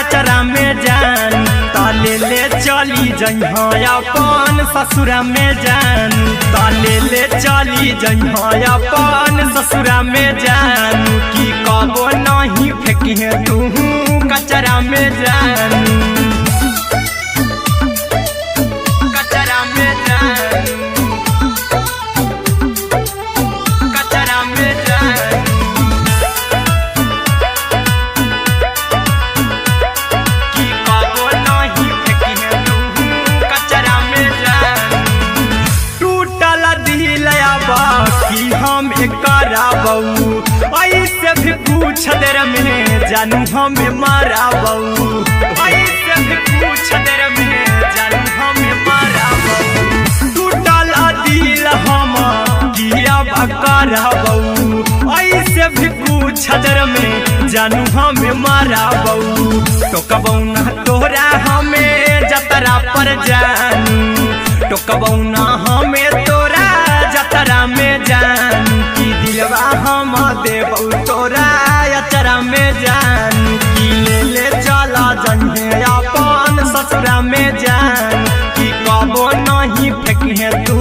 अचरा में जान ताले ले चली जइहा अपन ससुरा में जान ताले ले चली जइहा अपन ससुरा में जान की कबो नहीं फेंकिहे तू कचरा में जान कचरा में जान कचरा में जान की कबो नहीं फेंकिहे तू कचरा में जान टूटल दिल आबा की हम कराबौ ऐसे भी पूछ देर में जानू हमें माराबौ ऐसे भी पूछ देर में जानू हमें माराबौ टूटल दिल हम किया कराबौ ऐसे भी पूछ देर में जानू हमें माराबौ टोकबौ ना तोरा हमें जतरा पर जानू टोकबौ ना हमें तोरा जतरा में जानू की दिलवा हम देबौ तोरा अचरा में जान की ले चला जन्हे अपन ससुरा में जान की कबो नहीं फेंकिहे तू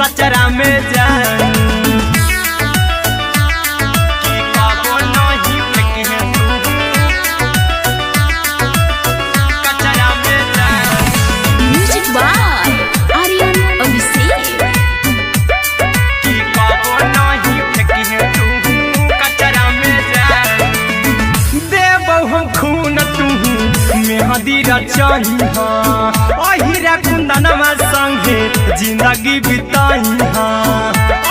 कचरा में जान की कबो नहीं फेंकिहे तू कचरा में जान म्यूजिक बाय आर्यन अभिषेक की कबो नहीं फेंकिहे तू कचरा में जान देबौ हम खून तू मेहदी रचहिहा अहिरा कुंदनमा संगे जिंदगी बिताइहा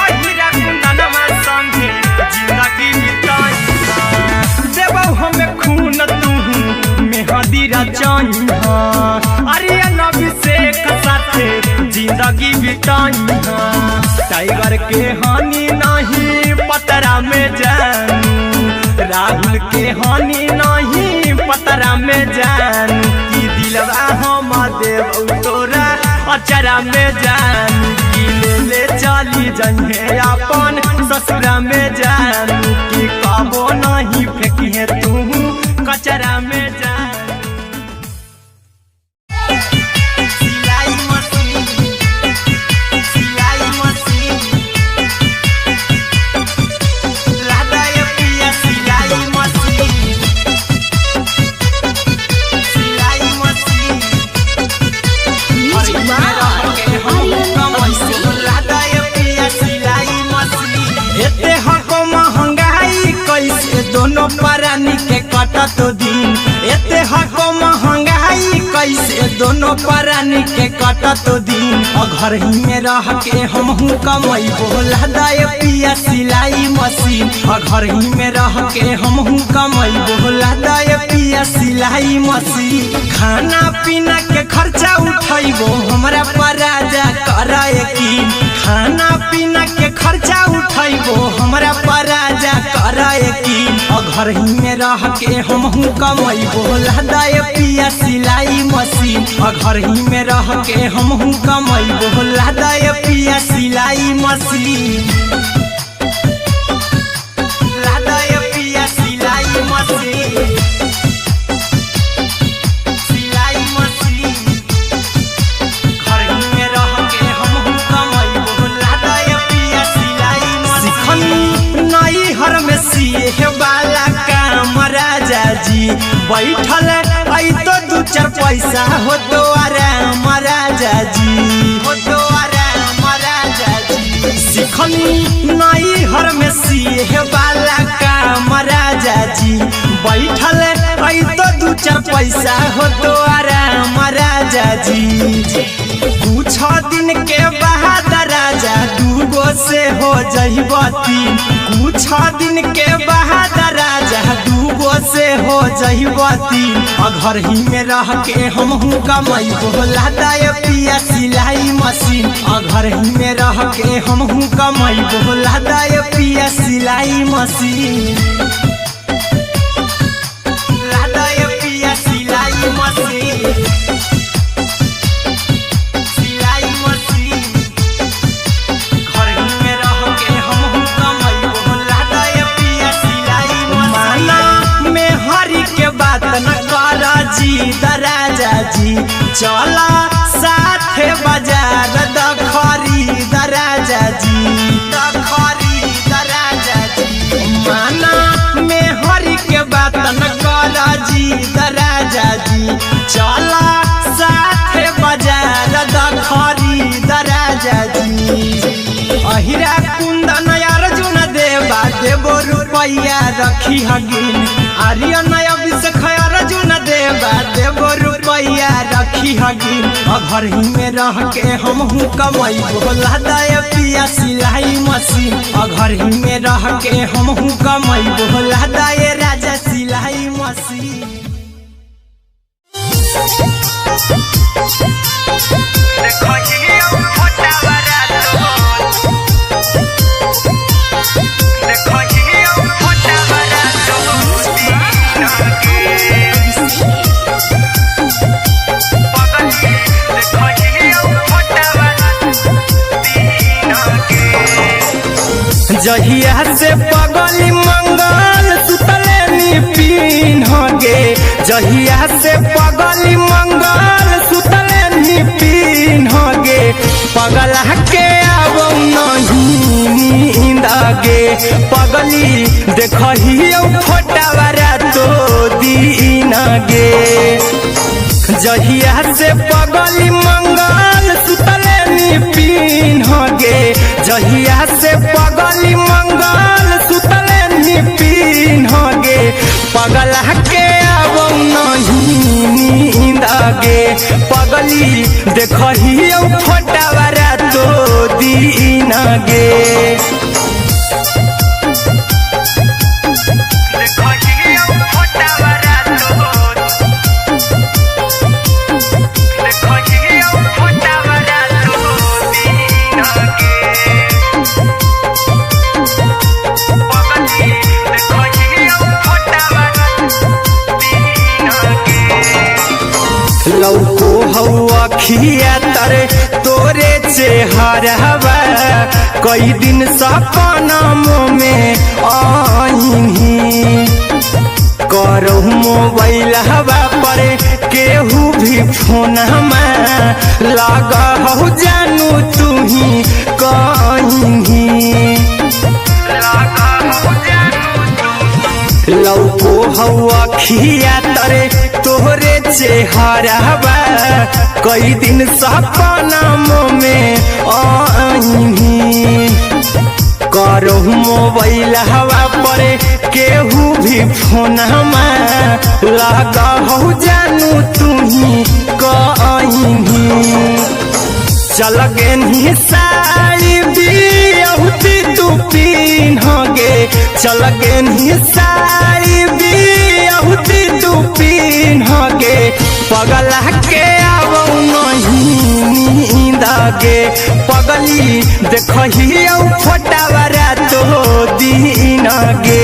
अहिरा कुंदनमा संगे जिंदगी बिताइहा देबौ हम खून तू मेहदी रचहिहा आर्यन अभिषेक साथे जिंदगी बिताइहा टाइगर के हानि नहीं पतरा में जानू राहुल के हानि नहीं पतरा में जानू की दिलवा हम देबौ तोरा अचरा में जानू की ले चली जइहे अपन ससुरा में जानू की कबो नहीं फेंकिहे तू कचरा में जानू दोनों प्राणी के कटत दिन एते हको महंगाई कैसे दोनों प्राणी के कटत दिन घर ही में रह के हमहू कमैबो लदाय पिया सिलाई मशीन घर ही में रह के हमहू कमैबो लदाय पिया सिलाई मशीन खाना पीना के खर्चा उठैबो हमरा पर राजा कराए की खाना पीना के खर्चा उठैबो हमरा पर राजा कराए की घर ही में रह के हमहू कमैबो लदाय पिया सिलाई मशीन घर ही में रह के हमहू कमैबो लदाय पिया सिलाई मशीन लदाय पिया सिलाई मशीन सिलाई मशीन घर ही में रह के हमहू कमैबो लदाय पिया सिलाई मशीन नई हर में सिए वाला काम राजा जी बैठल आई तो दू चार पैसा हो तो आराम राजा जी हो तो आराम राजा जी सिखनी नई हर में सिए वाला काम राजा जी बैठल आई तो दू चार पैसा हो तो आराम राजा जी कुछ दिन के बाद राजा दूगो से हो जइबो तीन कुछ दिन के बाद राजा दूगो से हो जइबो तीन घर ही में रह के हमहू कमैबो लदाय पिया सिलाई मशीन घर ही में रह के हमहू कमैबो लदाय पिया सिलाई मशीन लदाय पिया सिलाई मशीन सिलाई मशीन घर ही में रह के हमहू कमैबो लदाय पिया सिलाई मशीन माना में हरि के बात न कर जी राजा जी चला साथे बाजार द खरीद राजा जी द खरीद राजा जी माना में हरि के बात न कर जी राजा जी चला साथे बाजार द खरीद राजा जी अहिरा कुंदन अर्जुन देवा देबो रुपैया रखी हगिन आर्यन अभिषेक अर्जुन देवा देबो रुपैया रखी हगिन घर ही में रह के हमहू कमैबो लदाय पिया सिलाई मशीन घर ही में रह के हमहू कमैबो लदाय राजा सिलाई मशीन जहिया से पगली मंगल सुतले निपिन गे जहिया से पगली मंगल सुतले निपिन गे पगला के अब नहीं नींद गे पगली देखियो फोटावारा तो दीन गे जहिया से पगली मंगल सुतले निपिन गे जहिया से पगली मंगल सुतले निपिन गे पगला के अब नहीं नींद गे पगली देखियो फोटावारा तो दीन गे लौको हवा खिया तरे तोरे चेहरवा कई दिन सपनों में आईनी करो मोबाइल हवा पर केहू भी फोन में लगा हो जानू तू ही कहीं लौको हवा खिया तरे तोहरे चेहरवा कई दिन सपनों में आईनी करो मोबाइल हवा पर केहू भी फोन लगा हो जानू तुम्ही कहीं चल गे साड़ी बियहुती तू पिन्हगे चल गे साड़ी बियहुती तू पिन्हगे पगला के आवो नहीं नींदगे पगली देखही फोटावरा तो दिन गे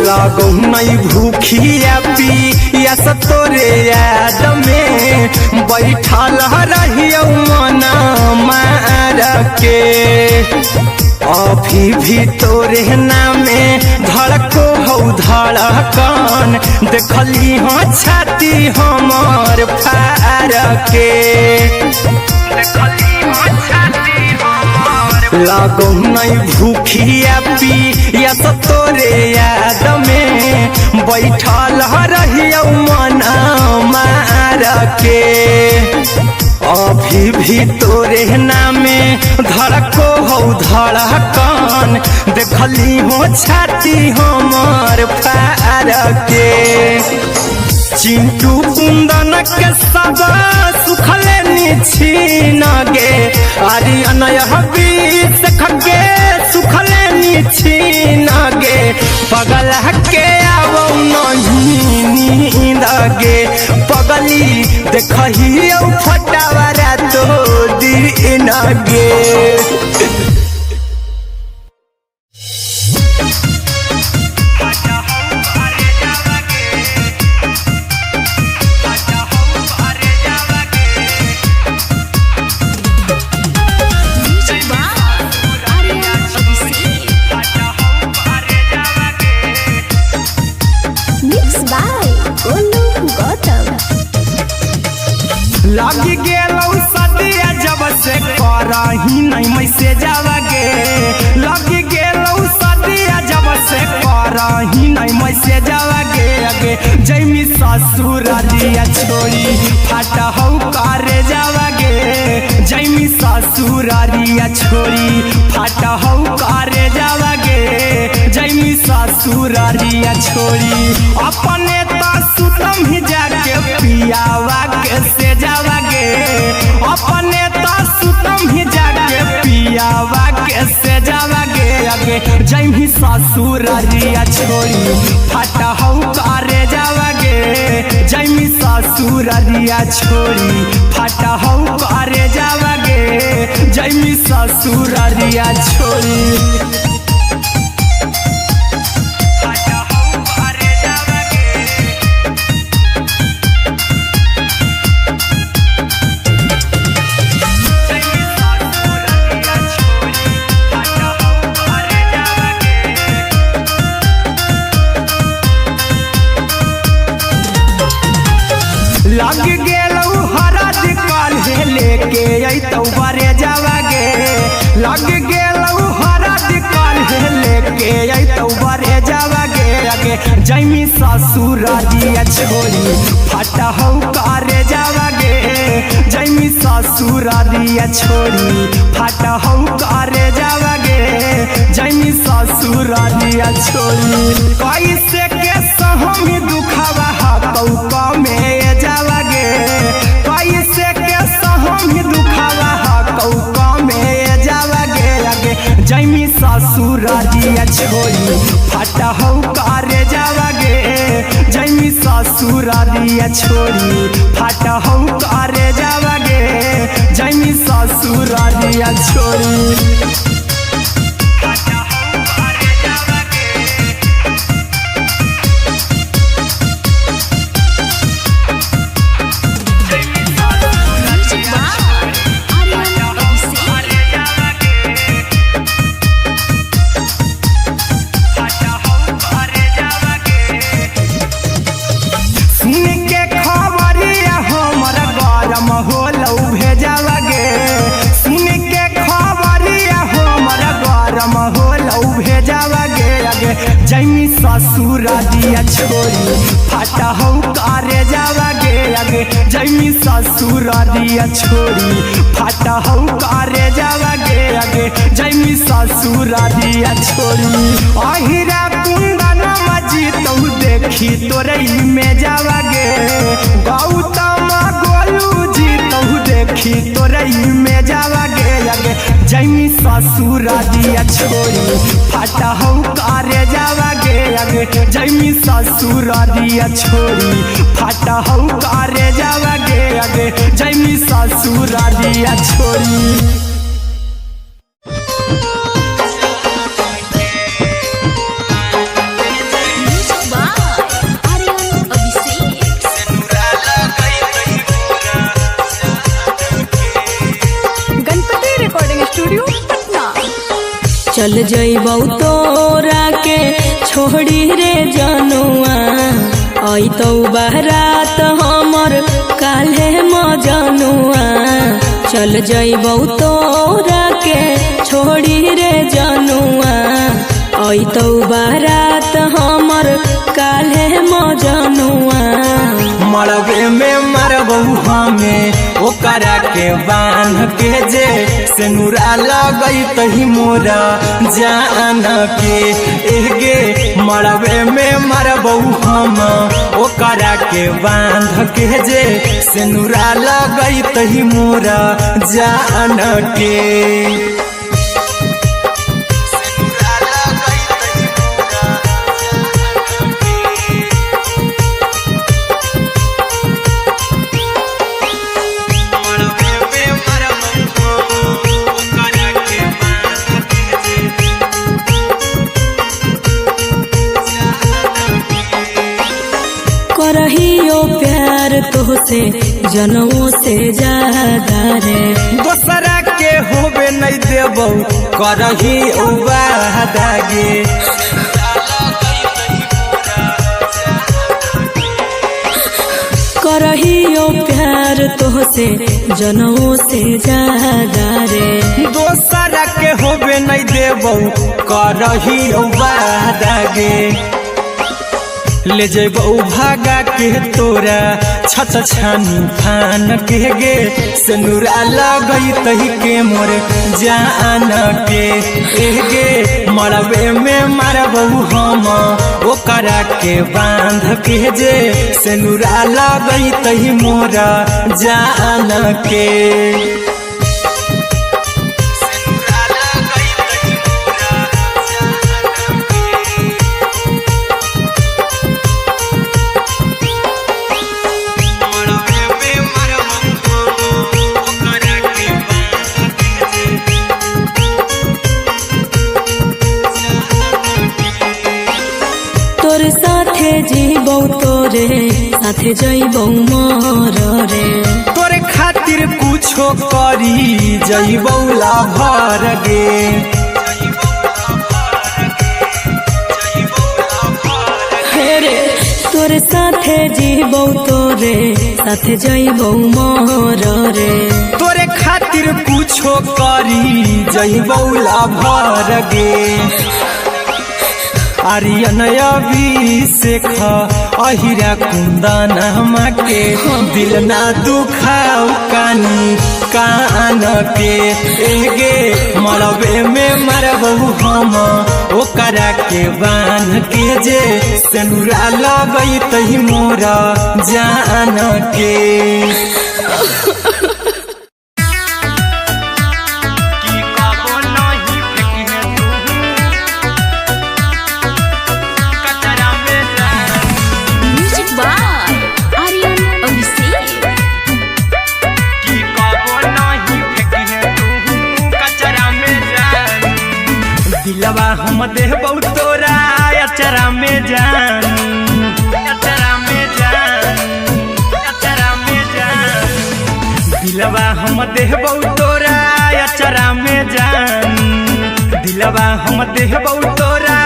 लागो नहीं भूखिया पिया तोरे याद में बैठल रहियो मना मार के अभी भी तोरे नामे धड़को हो धड़कन देखली हाँ छाती हमर फार के लागो नहीं भूखिया पिया तोरे याद में बैठल रहियो मना मार के अभी भी तोरे नामे धड़को हो धड़कन देखली हो छाती हमर फार के चिंटू कुंदन के सब सुखले छीन गे आर्यन बीस खगे सुखले छीन गे पगला के आवो नहीं नींद गे पगली देखही फटावरा तो दिन गे लगी गेलौ सदिया जब से करही नहीं मैसेज आवागे लगी गेलौ सदिया जब से करही नहीं मैसेज आवागे आगे जैमी ससुरारिया छोड़ी फाटा हौ करे जावागे जैमी ससुरारिया छोड़ी फाटा हौ करे जावागे जैमी ससुरारिया छोड़ी अपने तो सुतम ही जाके पियावा के से जावागे अपने तो सुतम ही जाके पियावा के से जावागे आगे जैमी ससुरारिया छोड़ी फाटा हौ करे जावागे जैमी ससुरारिया छोड़ी फाटा हौ करे जावागे जैमी ससुरारिया छोड़ी लग गेलौ हरद काल्हे लेके अइतौ बरे जावागे लग गेलौ हरद काल्हे लेके अइतौ बरे जावागे आगे जैमी ससुरारिया छोड़ी फाटा हौ करे जावागे जैमी ससुरारिया छोड़ी फाटा हौ करे जावागे जैमी ससुरारिया छोड़ी कैसे के सहम दुखवा हतौ कमे जावागे कैसे के सहम दुखवा हतौ कमे जावागे आगे जैमी ससुरारिया छोड़ी फाटा हौ करे जावागे जैमी ससुरारिया छोड़ी फाटा हौ करे जावागे जैमी ससुरारिया छोड़ी सुन के जैमी ससुर दिया छोड़ी फाटा हो करे जावा गे आगे जैमी ससुर दिया छोड़ी फाटा हो करे जावा गे आगे जैमी ससुर दिया छोड़ी अहिरा कुंदन मजी तो देखी तोरई में जावा गे गौतम गोलू जी तो देखी तोरई में जावा गे आगे जैमी ससुर दिया छोड़ी फाटा हो करे जावा गे आगे जैमी ससुर दिया छोड़ी फाटा हो करे जावा गे आगे जैमी ससुर दिया छोड़ी चल जइबौ तोरा के छोड़ी रे जनुआ अइतौ बारात हमर काल्हे मजनुआ चल जइबौ तोरा के छोड़ी रे जनुआ अइतौ बारात हमर काल्हे मजनुआ मरबे में मरबौ हमें ओकरा के बांध के जे सेनुरा लगई तही मोरा जान के एगे मरबे में मरबौ हम ओकरा के बांध के जे सेनुरा लगई तही मोरा जान के करहियो प्यार तोहसे जनों से ज्यादा रे दोसरा के होबे नहीं देबौ करही वादा गे करहियो प्यार तोहसे जनों से ज्यादा रे दोसरा के होबे नहीं देबौ करही वादा गे ले जेबौ भागा के तोरा छत छानी फान के गे सेनुरा लगई तही के मोर जान के एगे मरबे में मरबौ हम ओकरा के बांध के जे सेनुरा लगई तही मोरा जान के जीबौ तोरे साथे जइबौ मोर रे तोरे खातिर कुछो करी जइबौ लाभर गे हेरे तोरे साथे जीबौ तोरे साथे जइबौ मोर रे तोरे खातिर कुछो करी जइबौ लाभर गे आर्यन अभिषेक अहिरा कुंदन के दिल ना दुखाओ कानी कान के एगे मरबे में मरबौ हम ओकरा के बांध के जे सेनुरा लगई तही मोरा जान के दिलवा हम देबौ तोरा अचरा में जान अचरा में जान अचरा में जान दिलवा हम देबौ तोरा अचरा में जान दिलवा हम देबौ तोरा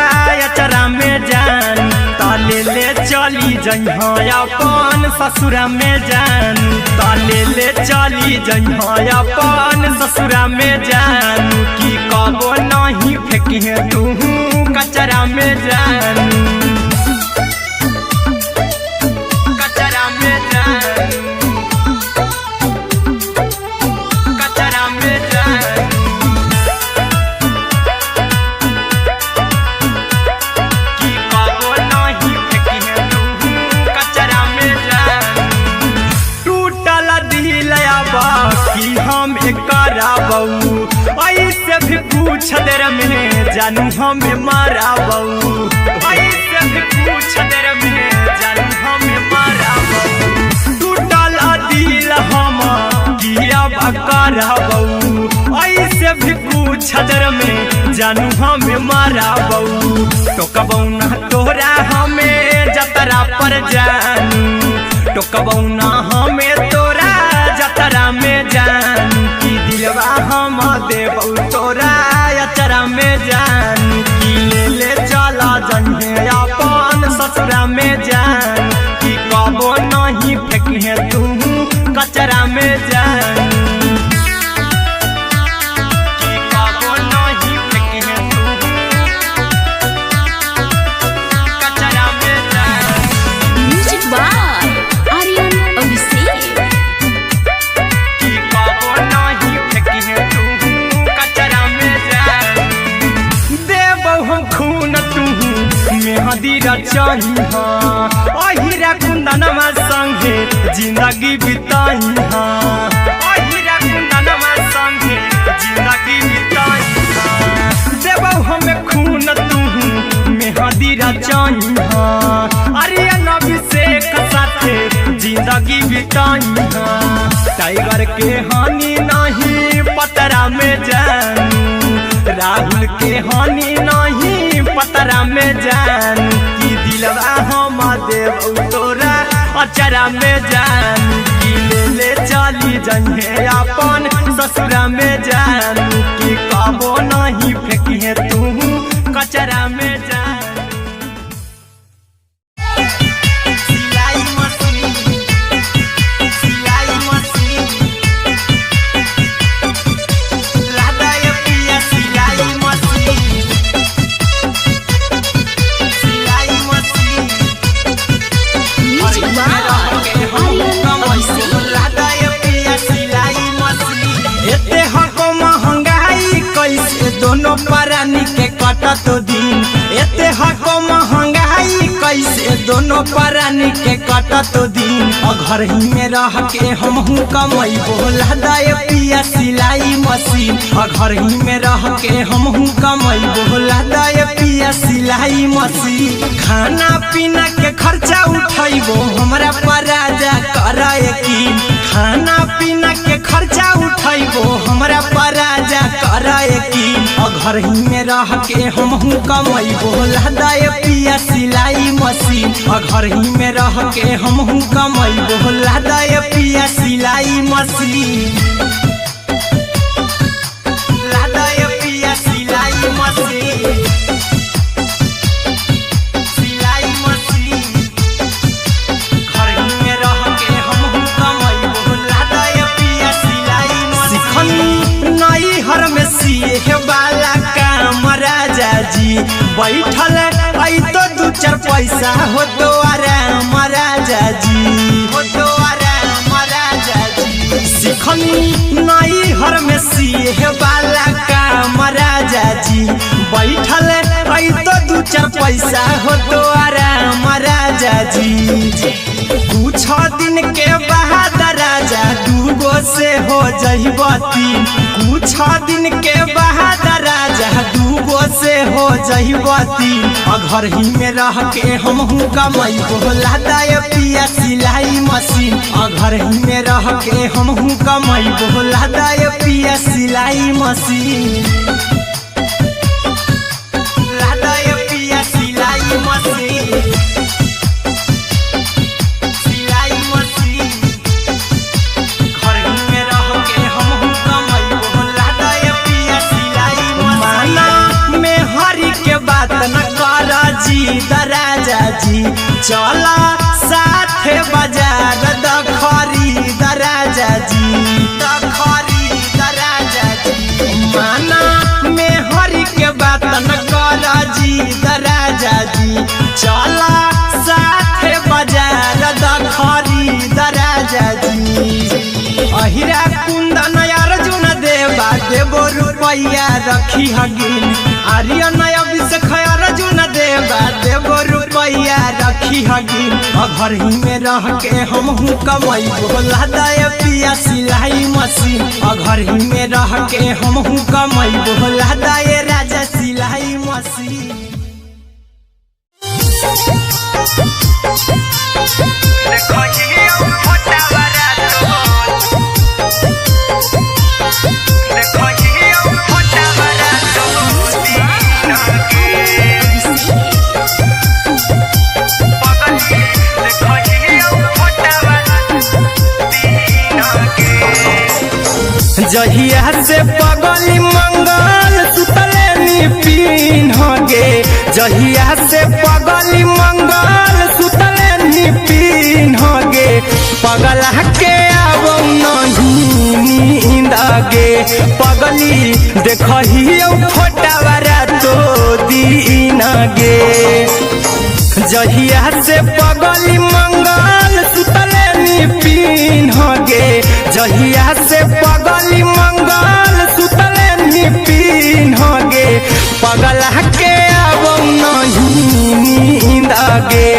अचरा में जान ताले ले चली जइहा अपन ससुरा में जान ताले ले चली जइहा अपन ससुरा में जान की कबो नहीं फेंकी तू कचरा में जान बाकी हम कराबू ऐसे भी पूछ देर में जानू हमें माराबू ऐसे भी पूछ देर में जानू हमें माराबू टूटल दिल हम किया कराबू ऐसे भी पूछ देर में जानू हमें माराबू टोकबू ना तोरा हमें जतरा पर जानू टोकबू ना हमें तोरा जतरा में जानू की दिलवा हम देबू तोरा अचरा में जानू की ले चला जन्हे अपन ससुरा में जानू की कबो नहीं फेंके तू कचरा में जानू अहिरा कुंदनमा संगे जिंदगी बिताई अहिरा कुंदनमा संगे जिंदगी बिताई देबो हमें खून तू मेहदी रचाई अरे अभिषेक साथे जिंदगी बिताई टाइगर के हानि नहीं पतरा में जानू राहुल के हानि नहीं पतरा में जानू की दिलवा हम देबू तोरा अचरा में जानू की ले चली जन्हे अपन ससुरा में जानू की कबो नहीं फेंकिए तू कचरा में जानू परानी के कटत दिन एते हको महंगाई कैसे दोनों परानी के कटत दिन घर ही में रह के हमहू कमैबो लदाय पिया सिलाई मशीन घर ही में रह के हमहू कमैबो लदाय पिया सिलाई मशीन खाना पीना के खर्चा उठैबो हमरा पराजा कराए की खाना पीना के खर्चा उठैबो हमरा पराजा कराए की घर ही में रह के हमहू कमैबो लदाय पिया सिलाई मशीन घर ही में रह के हमहू कमैबो लदाय पिया सिलाई मशीन लदाय पिया सिलाई मशीन सिलाई मशीन घर ही में रह के हमहू कमैबो लदाय पिया सिलाई मशीन नई हर में सिए वाला काम राजा जी बैठल आई तो दू चार पैसा हो तो आराम राजा जी हो तो आराम राजा जी सिखनी नई हर में सिए वाला काम राजा जी बैठल आई तो दू चार पैसा हो तो आराम राजा जी कुछ दिन के बाद राजा दूगो से हो जहिबती कुछ दिन के बाद राजा दूगो से हो जहिबती घर ही में रह के हमहू कमैबो लदाय पिया सिलाई मशीन घर ही में रह के हमहू कमैबो लदाय पिया सिलाई मशीन लदाय पिया सिलाई मशीन राजा जी चला साथे बाजार द खरीद राजा जी द खरीद राजा जी माना में हरी के बात न कर जी द राजा जी चला साथे बाजार द खरीद राजा जी अहिरा कुंदन अर्जुन देवा देबो रुपया रखी हगिन आर्यन अभिषेक अर्जुन देवा देबो रुपया रुपया रखी हगी घर ही में रह के हम कमाई बोला दे पिया सिलाई मशीन घर ही में रह के हम कमाई बोला दे राजा सिलाई मशीन। जहिया से पगली मंगल सुतले निपिन गे जहिया से पगली मंगल सुतले निपिन गे पगला के अब नहीं नींद गे पगली देखही फोटावारा तो दीन गे जहिया से पगली मंगल सुतले निपिन गे जहिया से पगली मंगल सुतले निपिन गे पगला के अब नहीं नींद गे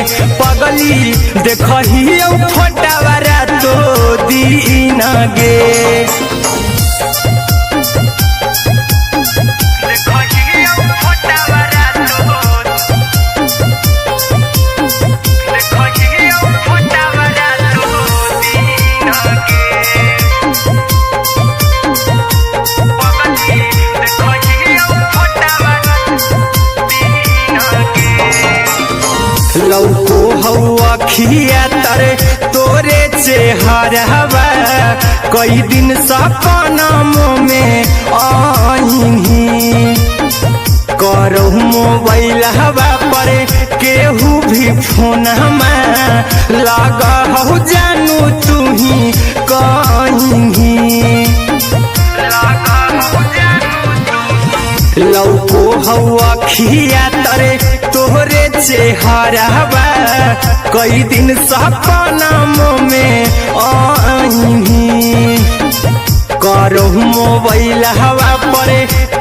पगली देखही फोटावारा तो दीन गे। लौको हवा खिया तरे तोरे चेहरवा कई दिन सपनों में आईनी करो मोबाइल हवा पर केहू भी फोन में लगा हो जानू तू ही कहीं लौको हवा खिया तरे तोहरे चेहरवा कई दिन सपनों में आईनी करो मोबाइल हवा पर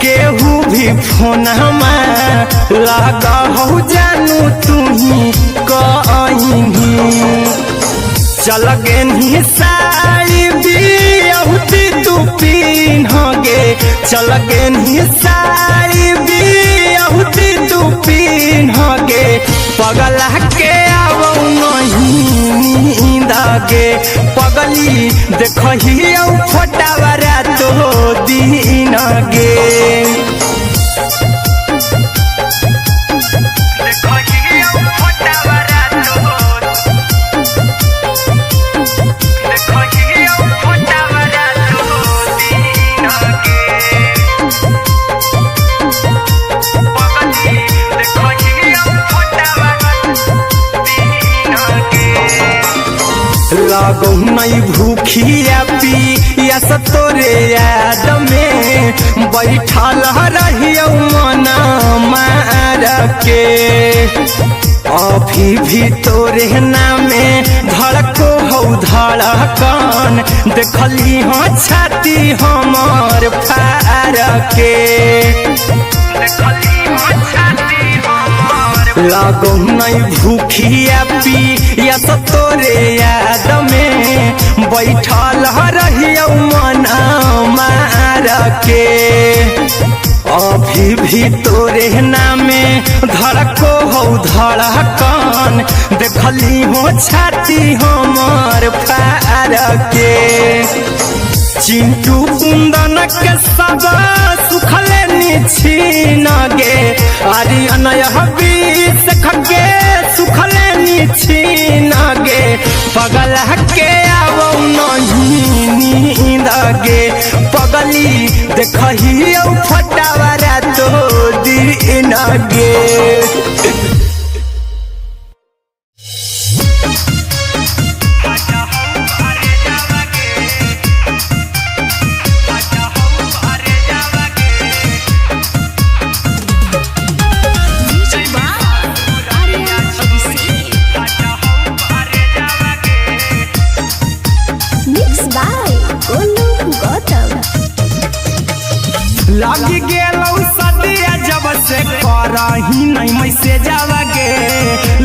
केहू भी फोन में लगा हो जानू तू ही कहीं चल गे साड़ी बिहुती तू पीन गे चल गे साड़ी बिहुती तू पीन गे पगला के अब नहीं नींद गे पगली देखही फोटावारा तो दीन गे। लागो नहीं भूखिया पिया तोरे याद में बैठल रहियो मना मार के अभी भी तोरे नामे धड़को हो धड़कन देखली हो छाती हमार फार के लागो नहीं भूखिया पिया तोरे याद में बैठल रहियो मना मार के अभी भी तोरे नामे धड़को हो धड़कन देखली हो छाती हमार फार के चिंटू कुंदन के सब सुखले निछीन गे आर्यन बीस खगे सुखले निछीन गे पगला के अब नहीं नींद गे पगली देखही फटावारा तो दीन गे। लागी गेलौ सदिया जब से कर करही नहीं मैसेजवा गे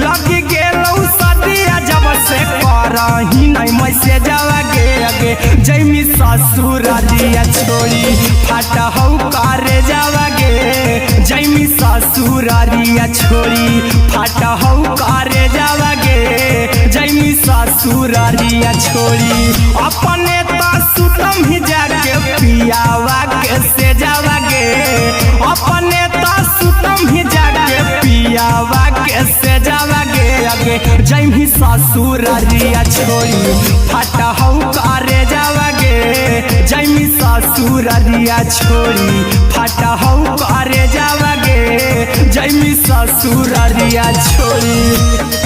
लग गेलौ सदिया जब से करही नहीं मैसेजवा गे अगे जैमी ससुरारिया छोड़ी फाटहौ करे जावा गे जैमी ससुरारिया छोड़ी फाटहौ करे जावा गे जैमी ससुरारिया छोड़ी अपने सुतम ही जाके पियावा के से जावा गे अपने सुतम ही जाके पियावा के से जावा गे अगे जैमी ससुरारिया छोड़ी फाटहौ करे जावा गे जैमी ससुरारिया छोड़ी फाटहौ करे जावा गे जैमी ससुरारिया छोड़ी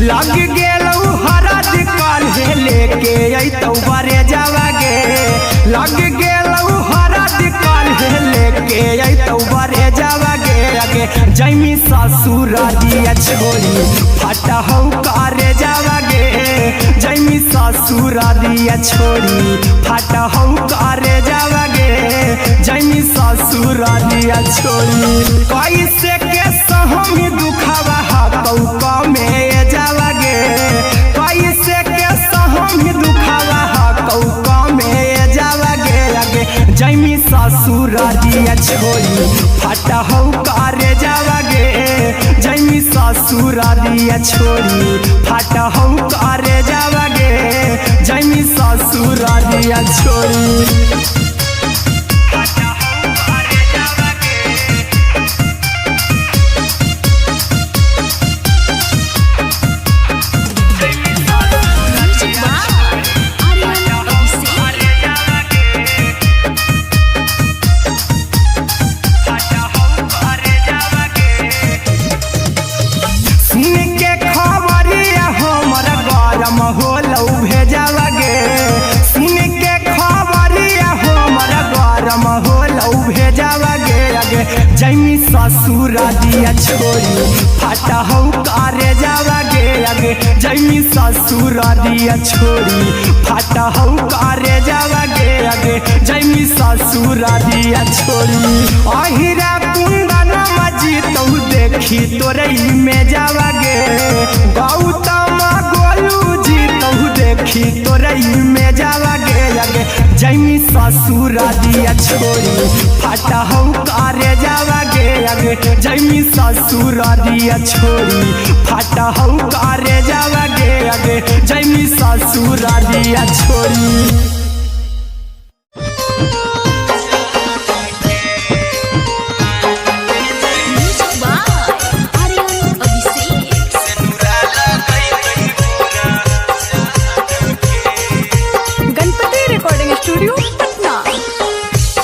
लग गेलौ हरद काल्हे लेके अइतौ बरे जावा गे लग गेलौ हरद काल्हे लेके अइतौ बरे जावा गे अगे जैमी ससुरारिया छोड़ी फाटहौ करे जावा गे जैमी ससुरारिया छोड़ी फाटहौ करे जावा गे जैमी ससुरारिया छोड़ी कैसे के सहम दुखवा हकौ में जावा गे कैसे के सहम दुखवा हकौ में जावा गे अगे जैमी ससुरारिया छोड़ी फाटहौ करे जावा गे जैमी ससुरारिया छोड़ी फाटहौ करे जावा गे जैमी ससुरारिया छोड़ी होलौ भेजावा गे सुन के खबरिया हमर गरम होलौ भेजावा गे अगे जैमी ससुरारिया छोड़ी फाटहौ करे जावा गे अगे जैमी ससुरारिया छोड़ी फाटहौ करे जावा गे अगे जैमी ससुरारिया छोड़ी अहिरा कुंदन मजीतौ देखी तोरई में जावा गे गौतम देखी तोरई में जावा गे अगे जैमी ससुरारिया छोड़ी फाटहौ करे जावा गे अगे जैमी ससुरारिया छोड़ी फाटहौ करे जावा गे अगे जैमी ससुरारिया छोड़ी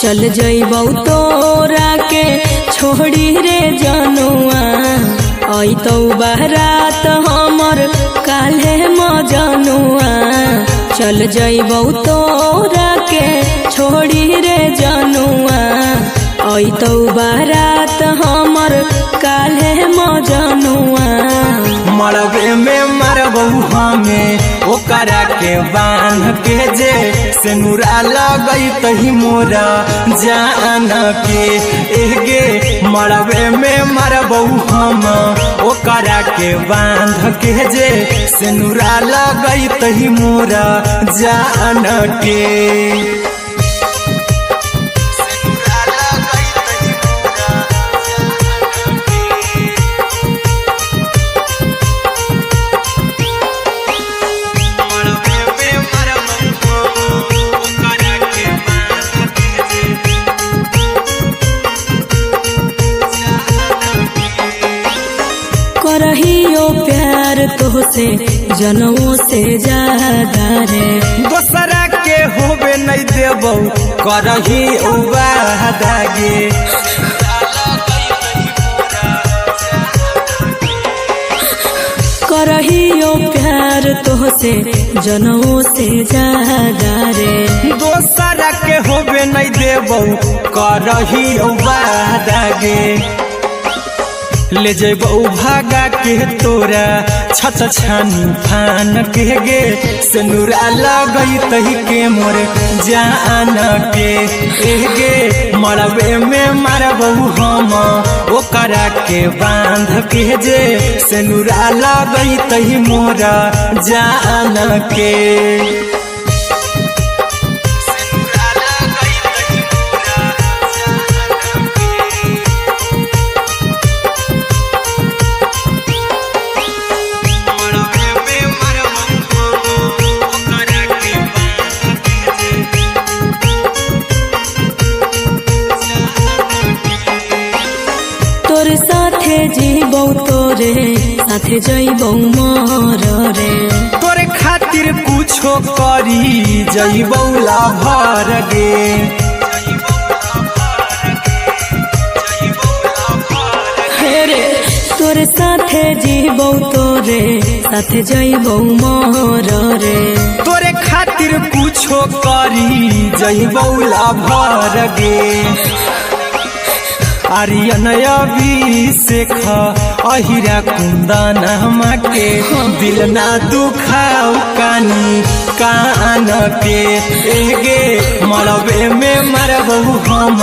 चल जइबौ तोरा के छोड़ी रे जनुआ अइतौ बारात हमर काल्हे मजनुआ चल जइबौ तोरा के छोड़ी रे जनुआ अइतौ बारात हमर काल्हे मजनुआ मरबे में मरबौ हमें ओकरा के बांध के जे सेनुरा लगैतहि मोरा जान के एगे मरबे में मरबौ हम ओकरा के बांध के जे सेनुरा लगैतहि मोरा जान के करहियो प्यार तोहसे जनमों से ज्यादा रे दोसरा के होबे नहीं देबौ करही वादा गे करहियो प्यार प्यार तोहसे जनमों से ज्यादा रे। दोसरा के होबे नहीं देबो करही वादा गे, ले जेबो भागा के तोरा छत छानी फान के गे, सिनुरा लगई तही के मोर जान के गे, मरबे में मारबो हम ओकरा के बांध के जे, सिनुरा लगई तही मोर जान के। तोर साथे जीबो तोरे साथे जइबो मर रे, तोरे खातिर कुछो करी जइबो लाभर गे, रे तोर साथे जीबो तोरे साथे जइबो मर रे, तोरे खातिर कुछो करी जइबो लाभर गे। आर्यन अभिषेक अहिरा कुंदन के, दिल ना दुखाओ कानी कान के गे, मरबे में मरबो हम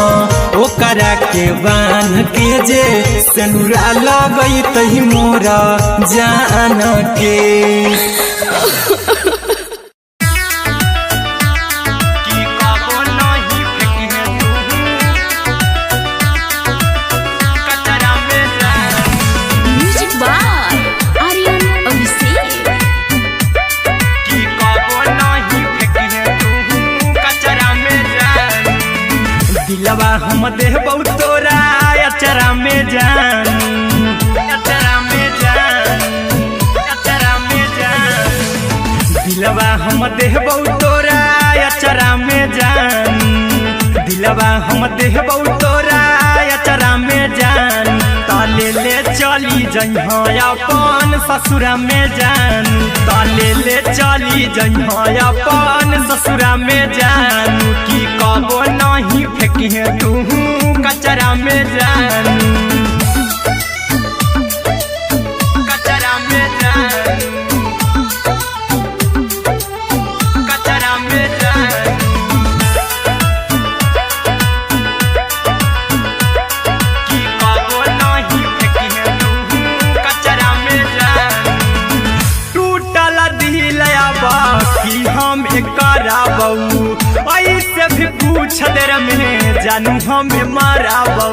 ओकरा के बान के जे, सिनुरा लगई तही मोरा जान के। दिलवा हम देबो तोरा अचरा में जान, अचरा में जान, अचरा में जान, दिलवा हम देबो तोरा अचरा में जान, दिलवा हम देबो तोरा अचरा में जान, ताले ले चली जइहा अपन ससुरा में जान, ताले ले चली जइहा अपन ससुरा में जान, की कबो नहीं फेंकिहे तू कचरा में जान, कचरा में जान, कचरा में जान, की कबो नहीं फेंकिहे तू कचरा में जान। टूटल दिल बाकी हम कराबू, ऐसे भी पूछ देर में जानू हमें माराबू,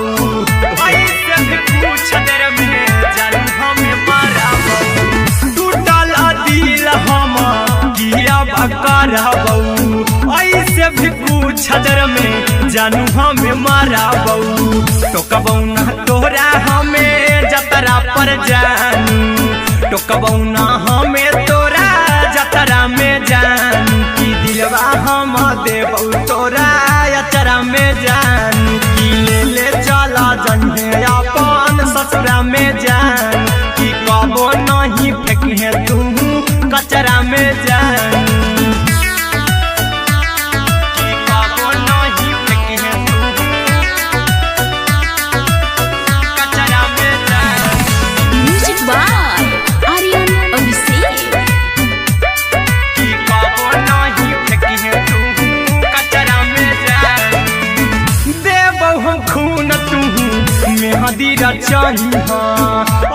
ऐसे भी पूछ देर में जानू हमें माराबू। टूटल दिल हम किया कराबू, ऐसे भी पूछ देर में जानू हमें माराबू। टोकबौ ना तोरा हमें जतरा पर जानू, टोकबौ ना हमें तोरा जतरा में जानू, की दिलवा हम देबौ तोरा अचरा में जानू, की ले ले चला जन्हे अपन ससुरा में जान, की कबो नहीं फेंकिहे तू कचरा में जानू, की कबो नहीं फेंकिहे तू कचरा में जान। Music by Aryan Abhishek. की कबो नहीं फेंकिहे तू कचरा में जान, देबौ हम खून तू मेहदी रचहिहा,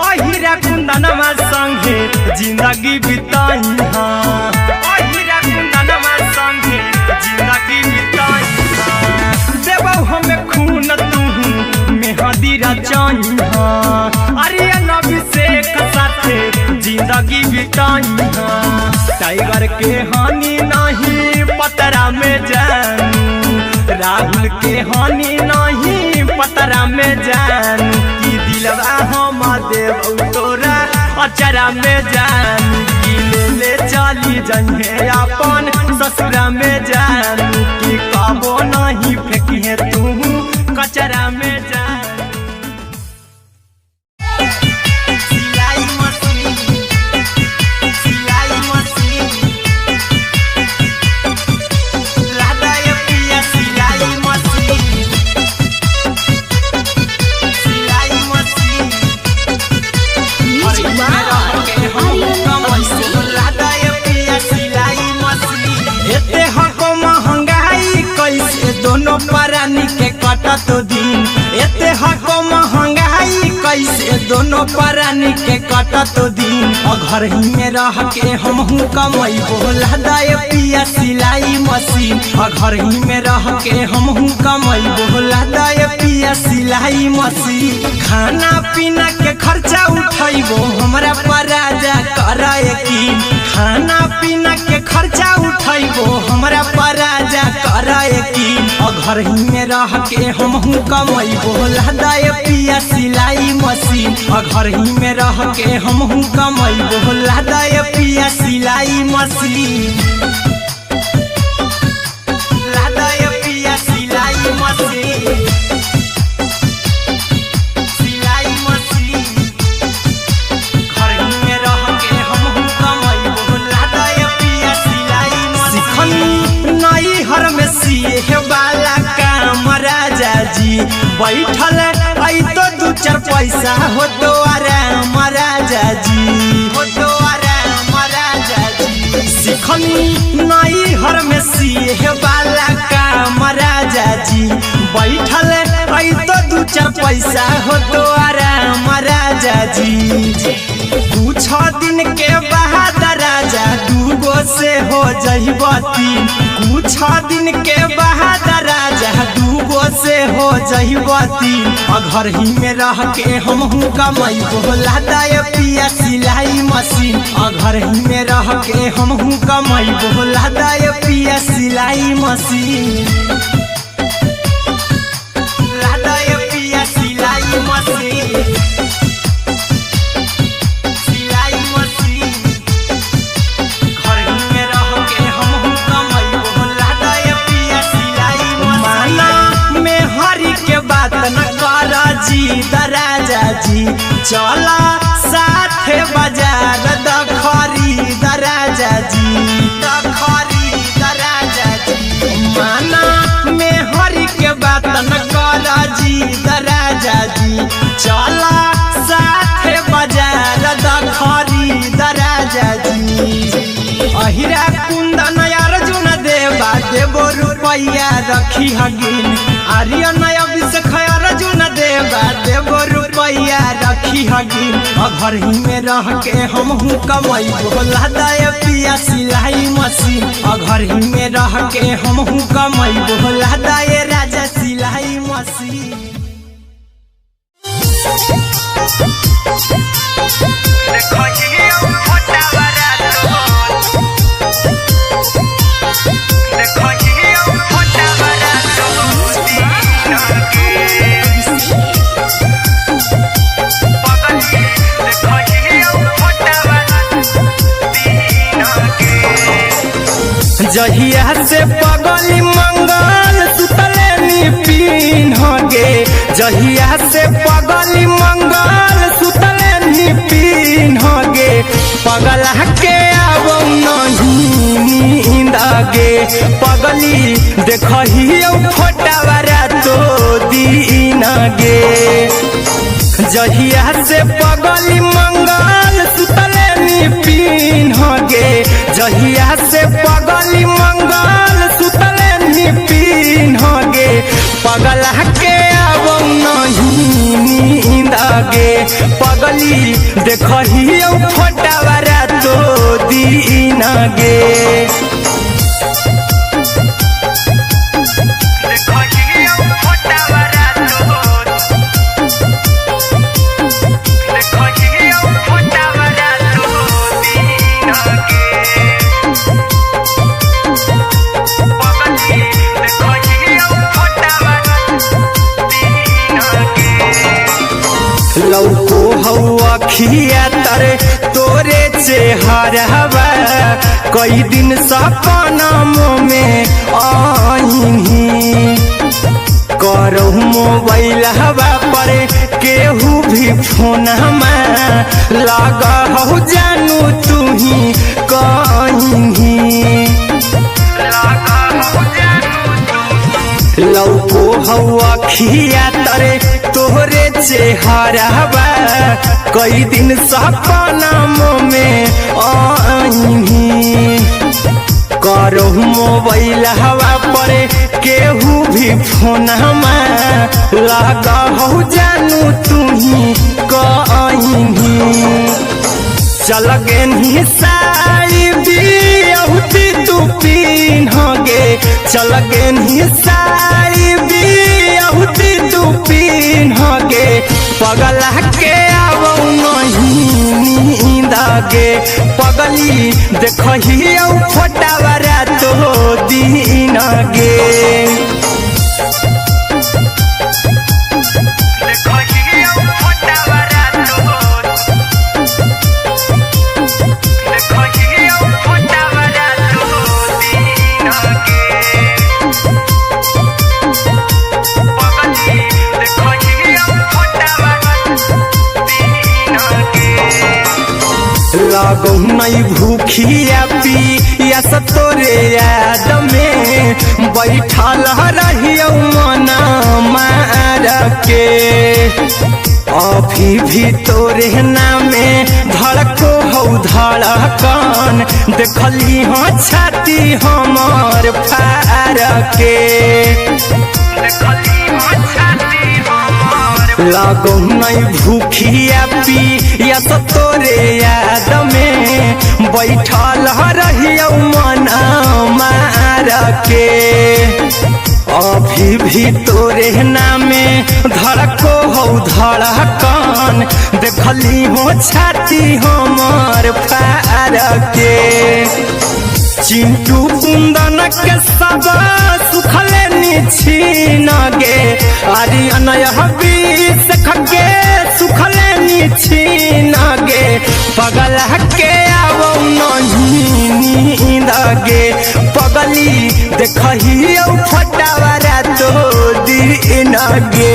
अहिरा कुंदनमा संगे जिंदगी बिताइहा, अहिरा कुंदनमा संगे जिंदगी बिताइहा, देबौ हमें खून तू मेहदी रचहिहा, आर्यन अभिषेक साथे जिंदगी बिताइहा। टाइगर के हानि नहीं पतरा में जानू, राहुल के हानि नहीं पतरा में जानू, की दिलवा हम देबौ तोरा अचरा में जानू, की ले ले चली जइहे अपन ससुरा में जानू, की कबो नहीं फेंकिहे तू कचरा में जानू। सिलाई मशीन, सिलाई मशीन। काटा तो दिन एते हको महंगाई कैसे दोनों प्राणी के काटा तो दिन घर ही में रह के हमहू कमाई बोला दाए पिया सिलाई मशीन घर ही में रह के हमहू कमाई बोला दाए पिया सिलाई मशीन खाना पीना के खर्चा उठाइबो हमरा पर राजा करा यकीन खाना पीना के खर्चा उठाइबो हमरा पर राजा करा यकीन घर ही में रह के हमहू कमाई बोला दाए पिया सिलाई मशीन घर ही में रह के हमहू कमाई बोला दाए पिया सिलाई मशीन लादाए पिया सिलाई मशीन सिलाई मशीन घर ही में रह के हमहू कमाई बोला दाए पिया सिलाई मशीन नई हर में सिए वाला काम राजा जी बैठल आई तो दू चार पैसा हो तो आराम राजा जी हो तो आराम राजा जी सिखनी नई हर में सिए वाला काम राजा जी बैठल आई तो दू चार पैसा हो तो आराम राजा जी कुछ दिन के बाद राजा दूगो से हो जहिबती कुछ दिन के बाद राजा दूगो से हो जहिबती घर ही में रह के हमहू कमाई बोला दाए पिया सिलाई मशीन घर ही में रह के हमहू कमाई बोला दाए पिया सिलाई मशीन लादाए पिया सिलाई मशीन सिलाई मशीन घर ही में रह के हमहू कमाई बोला दाए पिया सिलाई मशीन माना में हरी के बात न कर जी दराजा जी चला साथे बाजार दखरी दराजा जी दखरी दराजा जी माना में हरी के बात न कर जी दराजा जी चला साथे बाजार दखरी दराजा जी अहिरा कुंदन अर्जुन देवा देवो रुपया रखी हगिन आर्यन अभिषेक अर्जुन देवा देवो रुपया रखी हगिन घर ही में रह के हमहू कमाई बोला दाए पिया सिलाई मशीन घर ही में रह के हमहू कमाई बोला दाए राजा सिलाई मशीन जहिया से पगली मंगल सुतले निपिन होगे जहिया से पगली मंगल सुतले निपिन होगे पगला के आवो नहीं नींद गे पगली देखही फोटावा रातो दिन गे जहिया से पगली मंगल सुतले निपिन होगे जहिया से पगली मंगल सुतले निपिन होगे पगला के आवो नहीं नींद गे पगली देखही फोटावा रातो दिन गे लौको हवा खिया तरे तोरे चेहरवा कई दिन सपनों में आईनी करो मोबाइल हवा पर केहू भी फोन लगा हो जानू तू ही कहीं लौको हवा खिया तरे तोहरे चेहरवा कई दिन सपनों में आईनी करो मोबाइल हवा पर केहू भी फोन लगा हो जानू तुम्ही कहीं चल गे साड़ी बियहुती तू पिन्हगे चल गे साड़ी बियहुती तू पिन्हगे पगला के आवो नहीं नींदगे पगली देखही फोटावरा तो दिन गे लगो नहीं भूखिया पिया तोरे याद में बैठल रहियो मना मार के अभी भी तोरे नामे धड़को हो धड़कन देखली हाँ छाती हमर फार के लगो नहीं भूखिया पिया तोरे याद में बैठल रहियो मना मार के अभी भी तोरे नामे धड़को हो धड़कन देखली हो छाती हमर फार के चिंटू कुंदन के सब सुखले छीन गे आर्यन बीस खगे सुखले छीन गे पगला के आवो नहीं नींद गे पगली देखही फटावरा तो दिन गे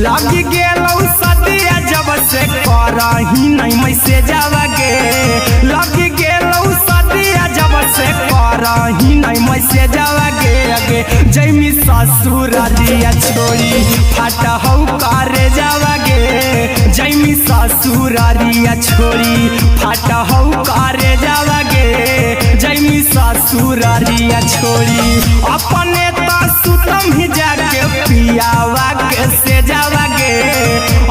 लगी गेलौ सदिया जब से करही नहीं मैसेज आवागे लगी गेलौ सदिया जब से करही नहीं मैसेज आवागे अगे जैमी ससुरारिया छोड़ी फाटा हौ करे जावागे जैमी ससुरारिया छोड़ी फाटा हौ करे जावागे जैमी ससुरारिया छोड़ी अपने तो सुतम ही जाके पियावा के से जावागे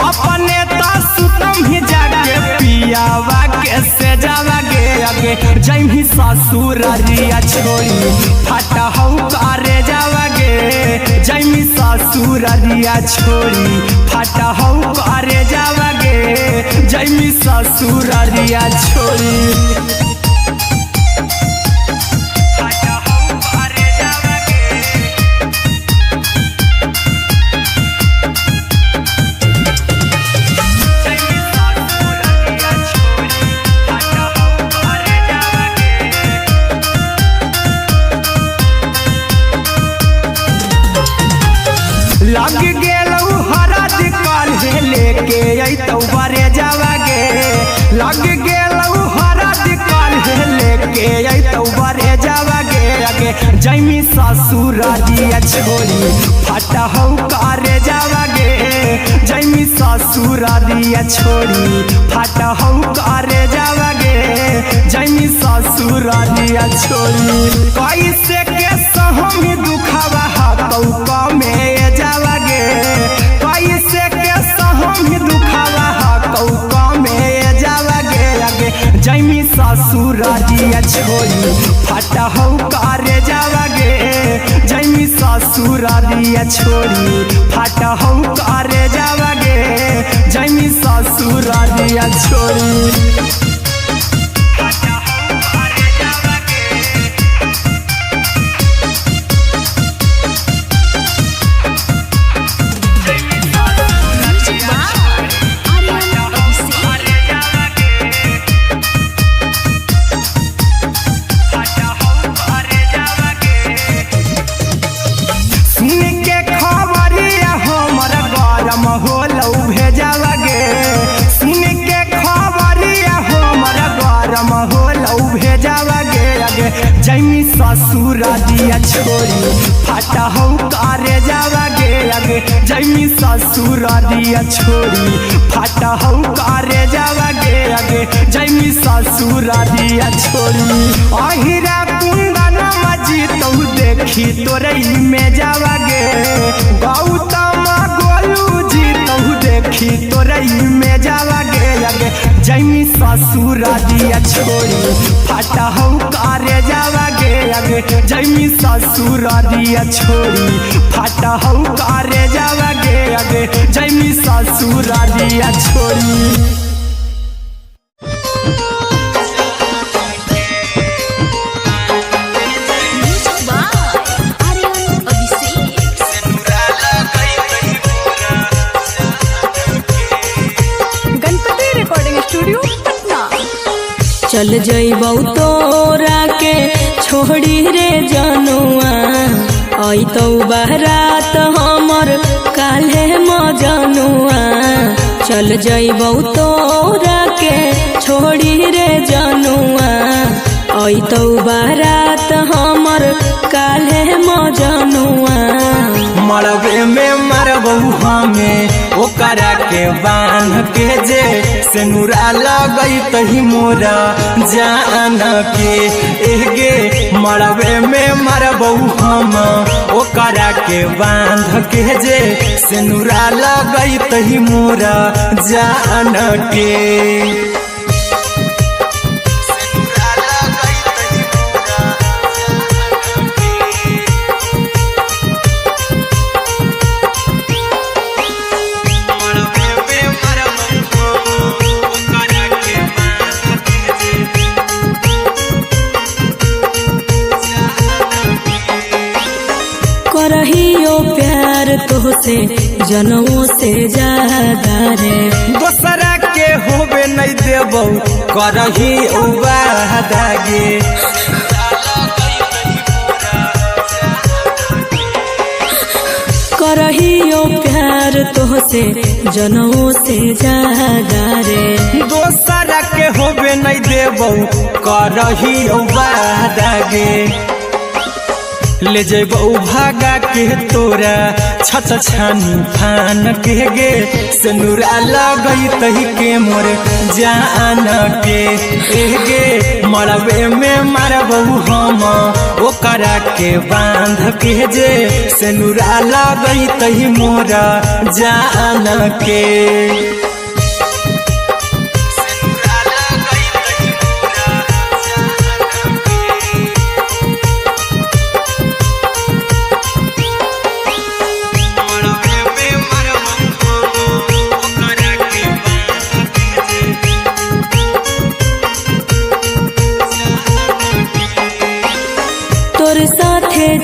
अपने तो सुतम ही जाके पियावा के से जावागे अगे जैमी ससुरारिया छोड़ी फाटा हौ करे जावागे जैमी ससुरारिया छोड़ी फाटा हौ करे जावागे जैमी ससुरारिया छोड़ी लग गेलौ हरा दिकाल लेके अइतौ बरे जावागे लग गेलौ हरा दिकाल लेके अइतौ बरे जावागे अगे जैमी ससुरारिया छोड़ी फाटा हौ करे जावागे जैमी ससुरारिया छोड़ी फाटा हौ करे जावागे जैमी ससुरारिया छोड़ी कैसे के सहम दुखवा हतौ कमे जावागे कैसे के सहम दुखवा हतौ कमे जावागे अगे जैमी ससुरारिया छोड़ी फाटा हौ करे जावागे जैमी ससुरारिया छोड़ी फाटा हौ करे जावागे जैमी ससुरारिया छोड़ी सुन के जैमी ससुर दिया छोड़ी फाटा हो करे जावा गे आगे जैमी ससुर दिया छोड़ी फाटा हो करे जावा गे आगे जैमी ससुर दिया छोड़ी अहिरा कुंदन मजी तो देखी तोरई में जावा गे गौतम गोलू जी तो देखी तोरई में जावा गे आगे जैमी ससुर दिया छोड़ी फाटा हो करे जावा गे आगे जैमी ससुर दिया छोड़ी फाटा हो करे जावा गे आगे जैमी ससुर दिया छोड़ी चल जइबौ तोरा के छोड़ी रे जनुआ अइतौ बारात हमर काल्हे मजनुआ चल जइबौ तोरा के छोड़ी रे जनुआ अइतौ बारात हमर काल्हे मजनुआ मरबे में मरबू हमें ओकरा के बांध के जे सेनुरा लगई तही मोरा जान के एगे मरबे में मरबू हम ओकरा के बांध के जे सेनुरा लगई तही मोरा जान के करहियो प्यार तोहसे जनों से ज्यादा रे दोसरा के होबे नहीं देबौ करही वादा गे करहियो प्यार तोहसे जनों से ज्यादा रे दोसरा के होबे नहीं देबौ करही वादा गे ले जेबौ भागा के तोरा छत छानी फान के गे सेनुरा लगई तही के मोर जान के एगे मरबे में मरबौ हम ओकरा के बांध के जे सेनुरा लगई तही मोरा जान के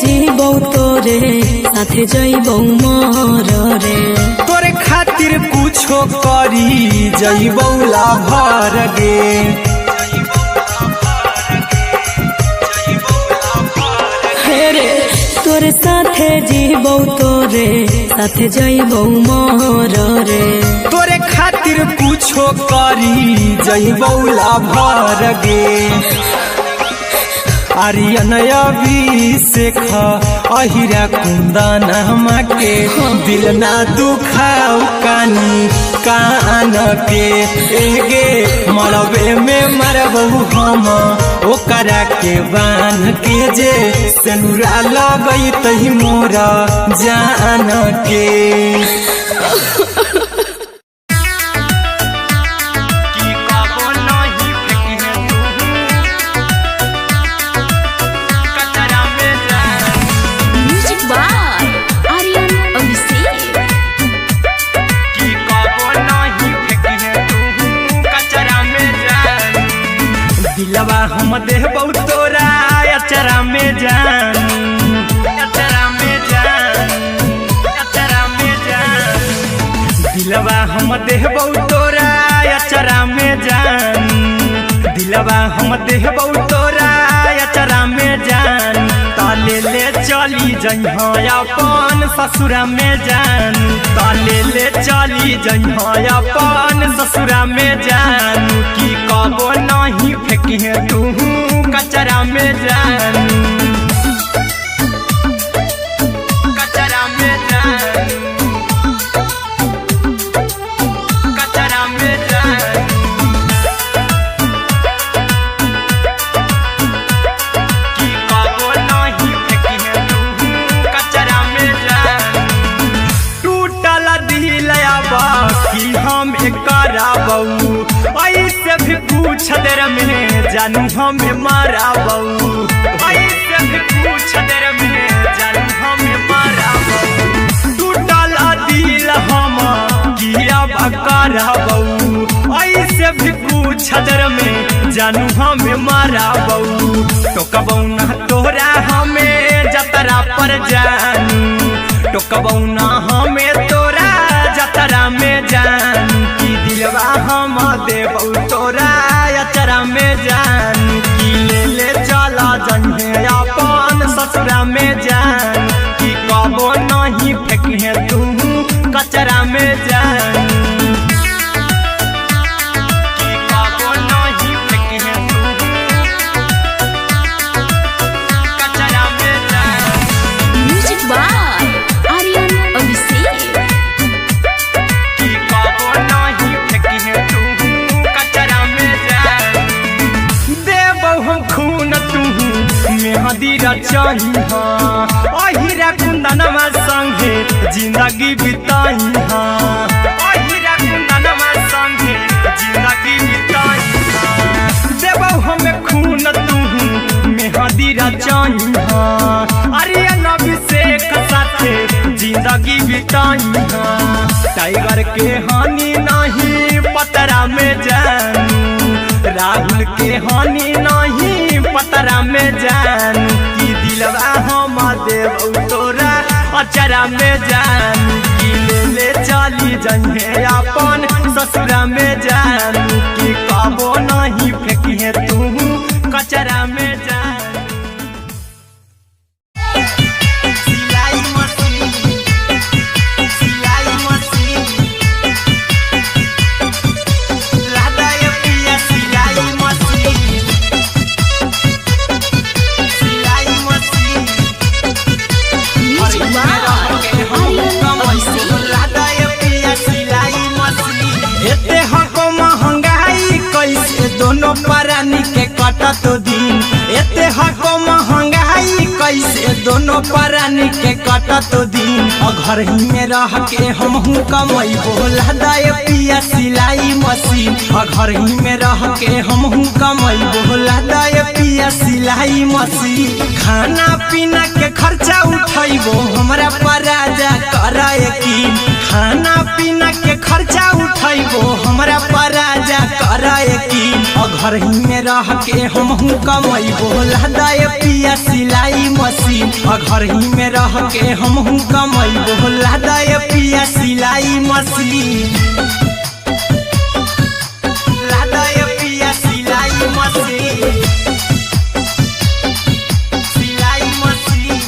जीबौ तोरे साथे जइबौ मर रे तोरे खातिर कुछो करी जइबौ लाभर गे हेरे तोरे साथे जीबौ तोरे साथे जइबौ मर रे तोरे खातिर कुछो करी जइबौ लाभर गे आर्यन अभिषेक अहिरा कुंदन के दिल ना दुखाऊ कानी कान के एगे मरबे में मरबू हम ओकरा के बांध के जे सेनुरा लगई तही मोरा जान के दिलवा हम देबौ तोरा अचरा में जान अचरा में जान अचरा में जान दिलवा हम देबौ तोरा अचरा में जान दिलवा हम देबौ तोरा अचरा में जान ताले ले चली जइहा अपन ससुरा में जानू ताले ले चली जइहा अपन ससुरा में जानू कि कबो नहीं फेंकिहे तू कचरा में जानू कचरा में जानू कचरा में जानू कि कबो नहीं फेंकिहे तू कचरा में जानू टूटल दिल आबा कि हम कराबू ऐसे भी पूछ देर में जानू हमें माराबू ऐसे भी पूछ देर में जानू हमें माराबू टूटल दिल हम किया कराबू ऐसे भी पूछ देर में जानू हमें माराबू टोकबू ना तोरा हमें जतरा पर जानू टोकबू ना हमें तोरा जतरा में जानू कि दिलवा हम देबू तोरा अचरा में जानू कि ले चला जइहे अपन ससुरा में जानू कि कबो नहीं फेंकिहे तू कचरा में जानू कि कबो नहीं फेंकिहे तू कचरा में जानू म्यूजिक बाय आर्यन अभिषेक। कि कबो नहीं फेंकिहे तू कचरा में जानू देबौ हम खून तू मेहंदी रचहिहा अहिरा कुंदनमा संगे जिंदगी बिताइहा अहिरा कुंदनमा संगे जिंदगी बिताइहा देबौ हम खून तू मेहंदी रचहिहा आर्यन अभिषेक साथे जिंदगी बिताइहा टाइगर के हानि नहीं पतरा में जानू राहुल के हानि नहीं पतरा में जानू कि दिलवा हम देबू तोरा अचरा में जानू कि ले चली जइहे अपन ससुरा में जानू कि कबो नहीं फेंकिहे तू कचरा में जानू सिलाई मशीन सिलाई मशीन लादाय पिया सिलाई मशीन सिलाई machine music by Aryan Abhishek. लादाय पिया सिलाई मशीन एते हको महंगाई कैसे दोनों परानी के कटत दिन एते हको महंगाई कैसे दोनों परानी के कटत दिन घर ही में रह के हमहू कमैबो लादाय पिया सिलाई मशीन घर ही में रह के हमहू कमैबो लादाय पिया सिलाई मशीन खाना पीना के खर्चा उठैबो हमरा पराजा कराए की खाना पीना के खर्चा उठैबो हमरा पराजा कराए की घर ही में रह के हमहू कमैबो लादाय पिया सिलाई मशीन घर ही में रह के हमहू कमैबो लादाय पिया सिलाई मशीन लादाय पिया सिलाई मशीन सिलाई मशीन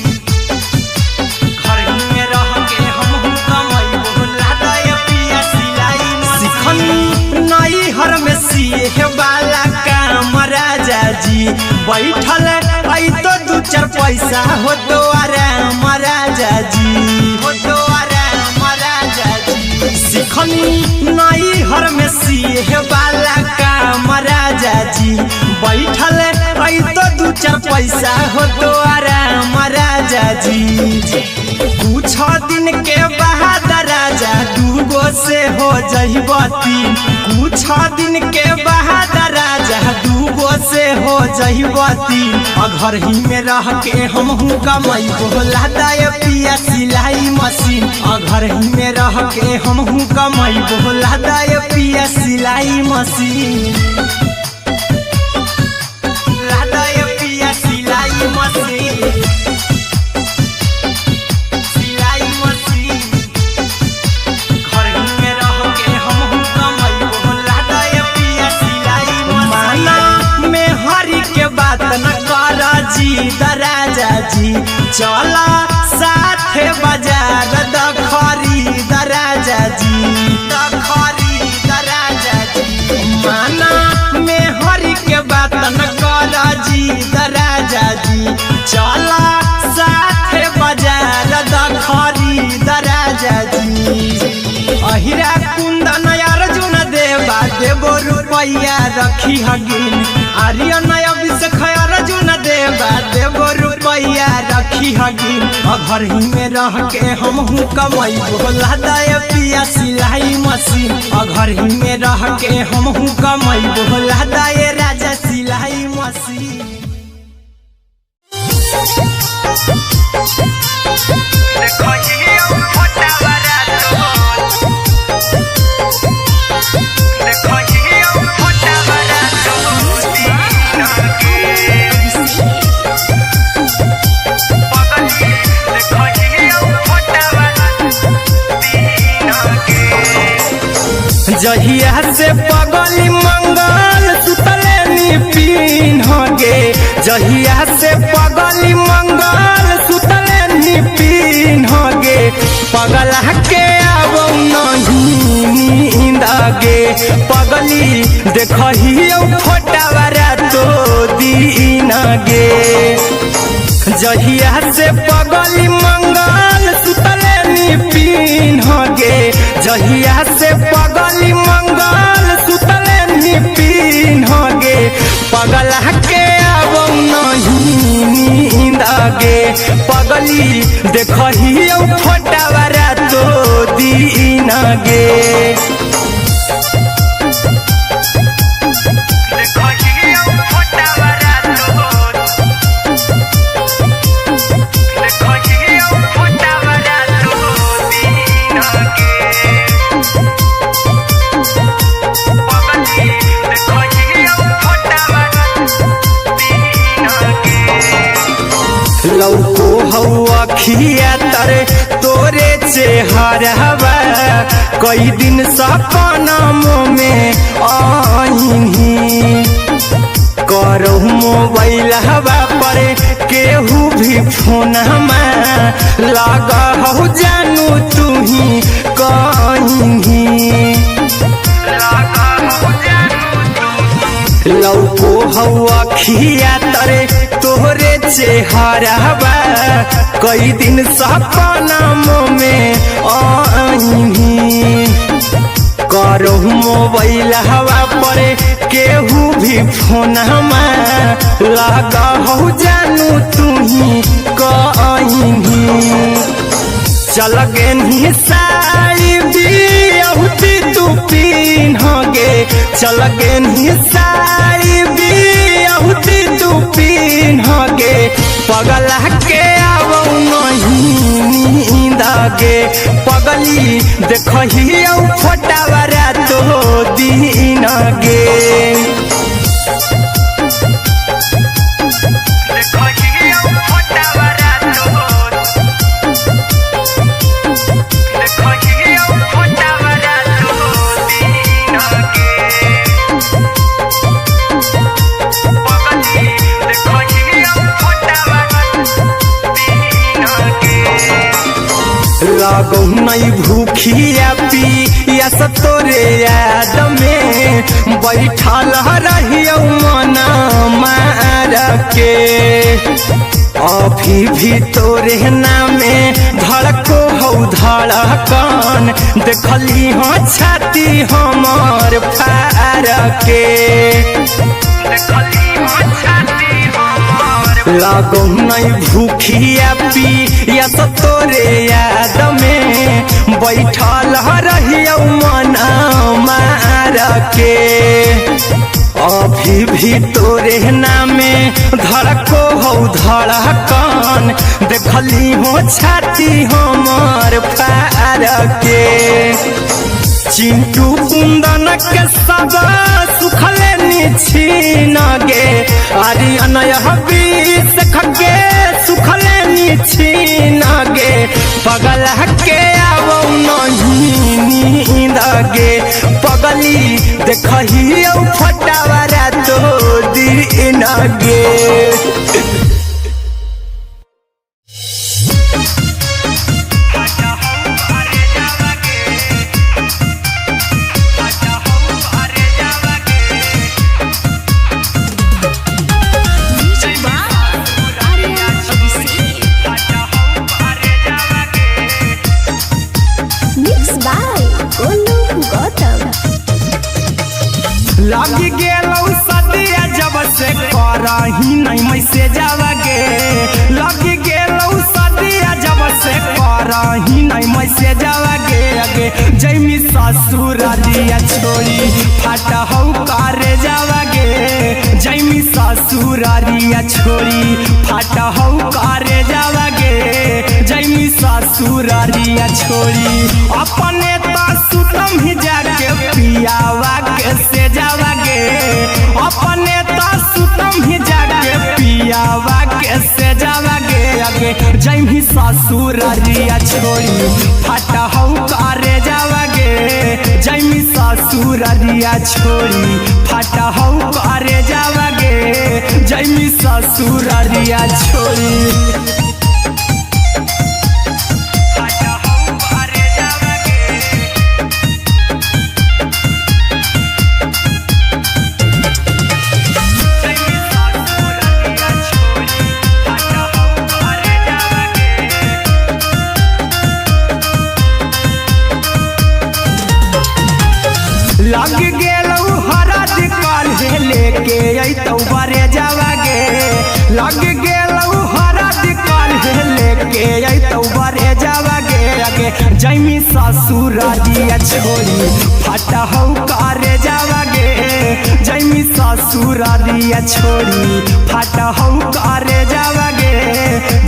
घर ही में रह के हमहू कमैबो लादाय पिया सिलाई मशीन नई हर में सिए वाला काम राजा जी बैठल आई तो दू चार पैसा हो तो आराम राजा जी हो तो आराम राजा जी सिखनी नई हर में सिए वाला काम राजा जी बैठल आई तो दू चार पैसा हो तो आराम राजा जी कुछ दिन के बाद राजा दूगो से हो जहिबती कुछ दिन के बाद राजा दूगो से हो जहिबती घर ही में रह के हमहू कमैबो लादाय पिया सिलाई मशीन घर ही में रह के हमहू कमैबो लादाय पिया सिलाई मशीन लादाय पिया सिलाई मशीन सिलाई मशीन घर ही में रह के हमहू कमैबो लादाय पिया सिलाई मशीन में हरी के बात न कर जी दराजा जी चला साथे बाजार द खरीद राजा जी, द खरीद राजा जी। माना में हरि के बात न कर जी द राजा जी, चला साथे बाजार द खरीद राजा जी। अहिरा कुंदन अर्जुन देवा देवो रुपैया रखी हगिन, आर्यन अभिषेक अर्जुन देवा देवो रुपैया रखी हगिन। घर ही में रह के हमहू कमाई बोला दे पिया सिलाई मशीन, घर ही में रह के हमहू कमाई बोला दे राजा सिलाई मशीन। जहिया से पगली मंगल सुतले निपिन गे, जहिया से पगली मंगल सुतले निपिन गे। पगला के अब नहीं नींद गे, पगली देखही फोटावारा तो दीन गे। जहिया से पगली मंगल सुतले निपिन गे, जहिया से पगली मंगल सुतले निपिन गे। पगला के अब नहीं नींद गे, पगली देखही फोटावारा तो दीन गे। लौको हवा खिया तरे तोरे चेहरवा, कई दिन सपनों में आईनी। करो मोबाइल हवा पर केहू भी फोन लगा हो जानू तू ही कहीं। लौको हवा खिया तरे तोहरे चेहरवा, कई दिन सपनों में आईनी। करो मोबाइल हवा पर केहू भी फोन लगा हो जानू तू ही कहीं। चल गे साड़ी बिहुती तू पीन गे, चल गे साड़ी बिहुती तू पीन गे। पगला के अब नहीं नींद गे, पगली देखही फोटावारा तो दीन गे। लागो नहीं भूखिया पिया तोरे याद में, बैठल रहियो मन मार के। अभी भी तोरे नामे धड़को हो धड़कन, देखली हो छाती हमर फार के। लागो नहीं भूखिया पिया तोरे याद में, बैठल रहियो मन मार के। अभी भी तोरे नामे धड़को हो धड़कन, देखली हो छाती हमर फार के। चिंटू कुंदन के सब सुखले निछीन गे, आर्यन अभिषेक के सुखले निछीन गे। पगला के अब नहीं नींद गे, पगली देखही फटावारा तो दीन गे। करही नहीं मैसेजवा गे लग गेलौ सदिया जब से करही नहीं मैसेजवा गे अगे जैमी ससुरारिया छोड़ी फाटहौ करे जावा गे जैमी ससुरारिया छोड़ी फाटहौ करे जावा गे जैमी ससुरारिया छोड़ी अपने सुतम ही जाके पियावा के से जावा गे अपने सुतम ही जाके पियावा के से जावा गे अगे जैमी ससुरारिया छोड़ी फाटहौ करे जावा गे जैमी ससुरारिया छोड़ी फाटहौ करे जावा गे जैमी ससुरारिया छोड़ी लग गेलौ हरद काल्हे लेके अइतौ बरे जावा गे लग गेलौ हरद काल्हे लेके अइतौ बरे जावा गे अगे जैमी ससुरारिया छोड़ी फाटहौ करे जावा गे जैमी ससुरारिया छोड़ी फाटहौ करे जावा गे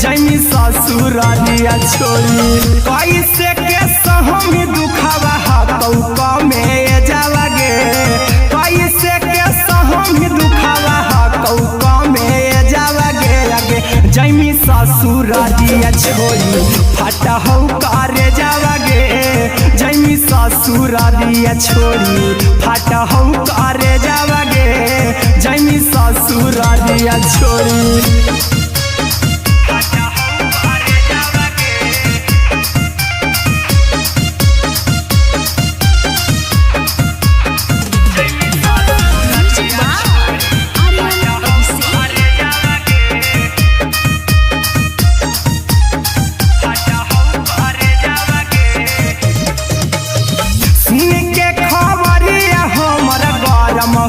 जैमी ससुरारिया छोड़ी कैसे के सहम दुखवा हतौ कमे जावा गे कैसे के सहम दुखवा हतौ कमे जावा गे अगे जैमी ससुरारिया छोड़ी फाटहौ करे जावा गे जैमी ससुरारिया छोड़ी फाटहौ करे जावा गे जैमी ससुरारिया छोड़ी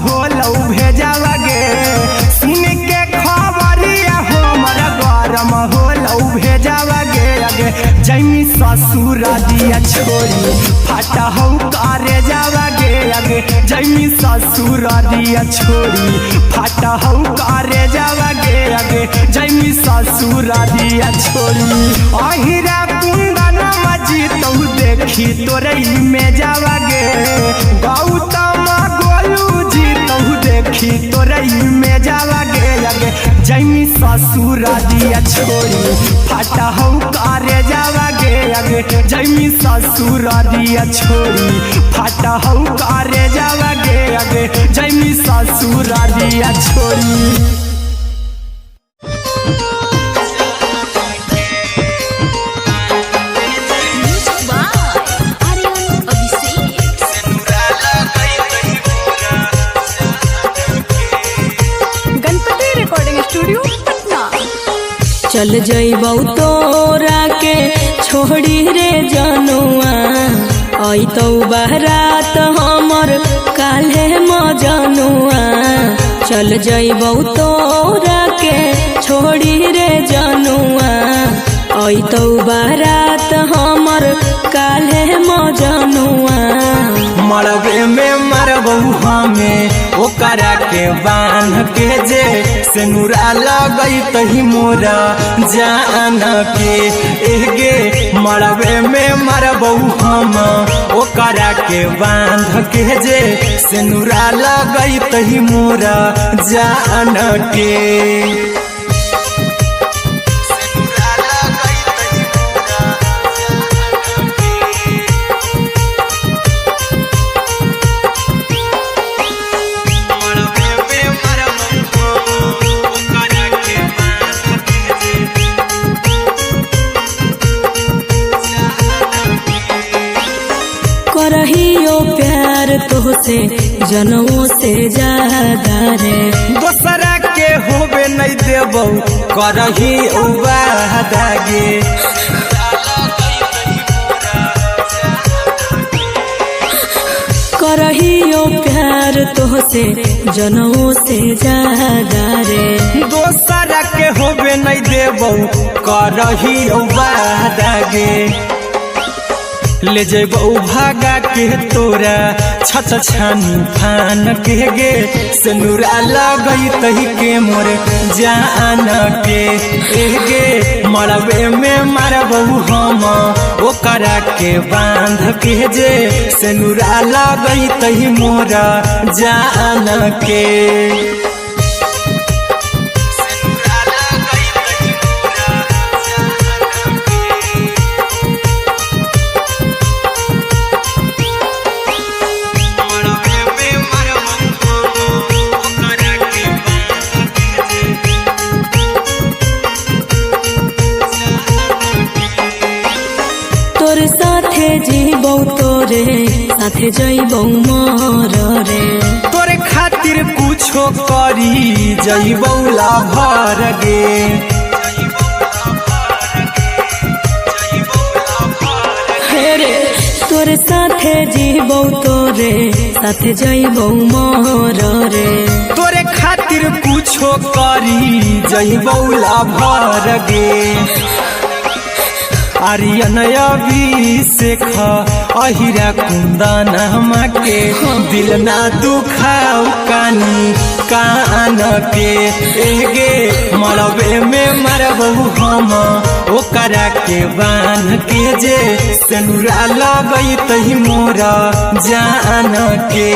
होलौ भेजावा गे सुन के खबरिया हमर गरम होलौ भेजावा गे अगे जैमी ससुरारिया छोड़ी फाटहौ करे जावा गे अगे जैमी ससुरारिया छोड़ी फाटहौ करे जावा गे अगे जैमी ससुरारिया छोड़ी अहिरा कुंदन मजीतौ देखी तोरई में जावा गे गौतम देखी तोरई में जावा गे अगे जैमी ससुरारिया छोड़ी फाटहौ करे जावा गे अगे जैमी ससुरारिया छोड़ी फाटहौ करे जावा गे अगे जैमी ससुरारिया छोड़ी चल जइबौ तोरा के छोड़ी रे जनुआ अइतौ बारात हमर काल्हे मजनुआ चल जइबौ तोरा के छोड़ी रे जनुआ अइतौ बारात हमर काल्हे मजनुआ मरबे में मरबौ हमें ओकरा के बांध के जे सेनुरा लगैतहि मोरा जान के एगे मरबे में मरबौ हम ओकरा के बांध के जे सेनुरा लगैतहि मोरा जान के करहियो प्यार तोहसे जनों से ज्यादा रे दोसरा के होबे नहीं देबौ करही वादा गे करहियो प्यार तोहसे जनमों से ज्यादा रे। दोसरा के होबे नहीं देबो करही वादा गे, ले जेबो भागा के तोरा छछ छानी फान के गे, सिनुरा लगई तही के मोर जान के गे, मरबे में मारबो हम ओकरा के बांध के जे, सिनुरा लगई तही मोर जान के। तोर साथे जीबौ तोरे साथे जइबौ मर रे। तोरे खातिर कुछो करी जइबौ लाभर गे, रे तोर साथे जीबौ तोरे साथे जइबौ मर रे। तोरे खातिर कुछो करी जइबौ लाभर गे, आर्यन अभिषेक अहिरा कुंदन के, दिल ना दुखाओ कानी कान के गे, मरबे में मरबो हम ओकरा के बांध के जे, सिनुरा लगई तही मोर जान के।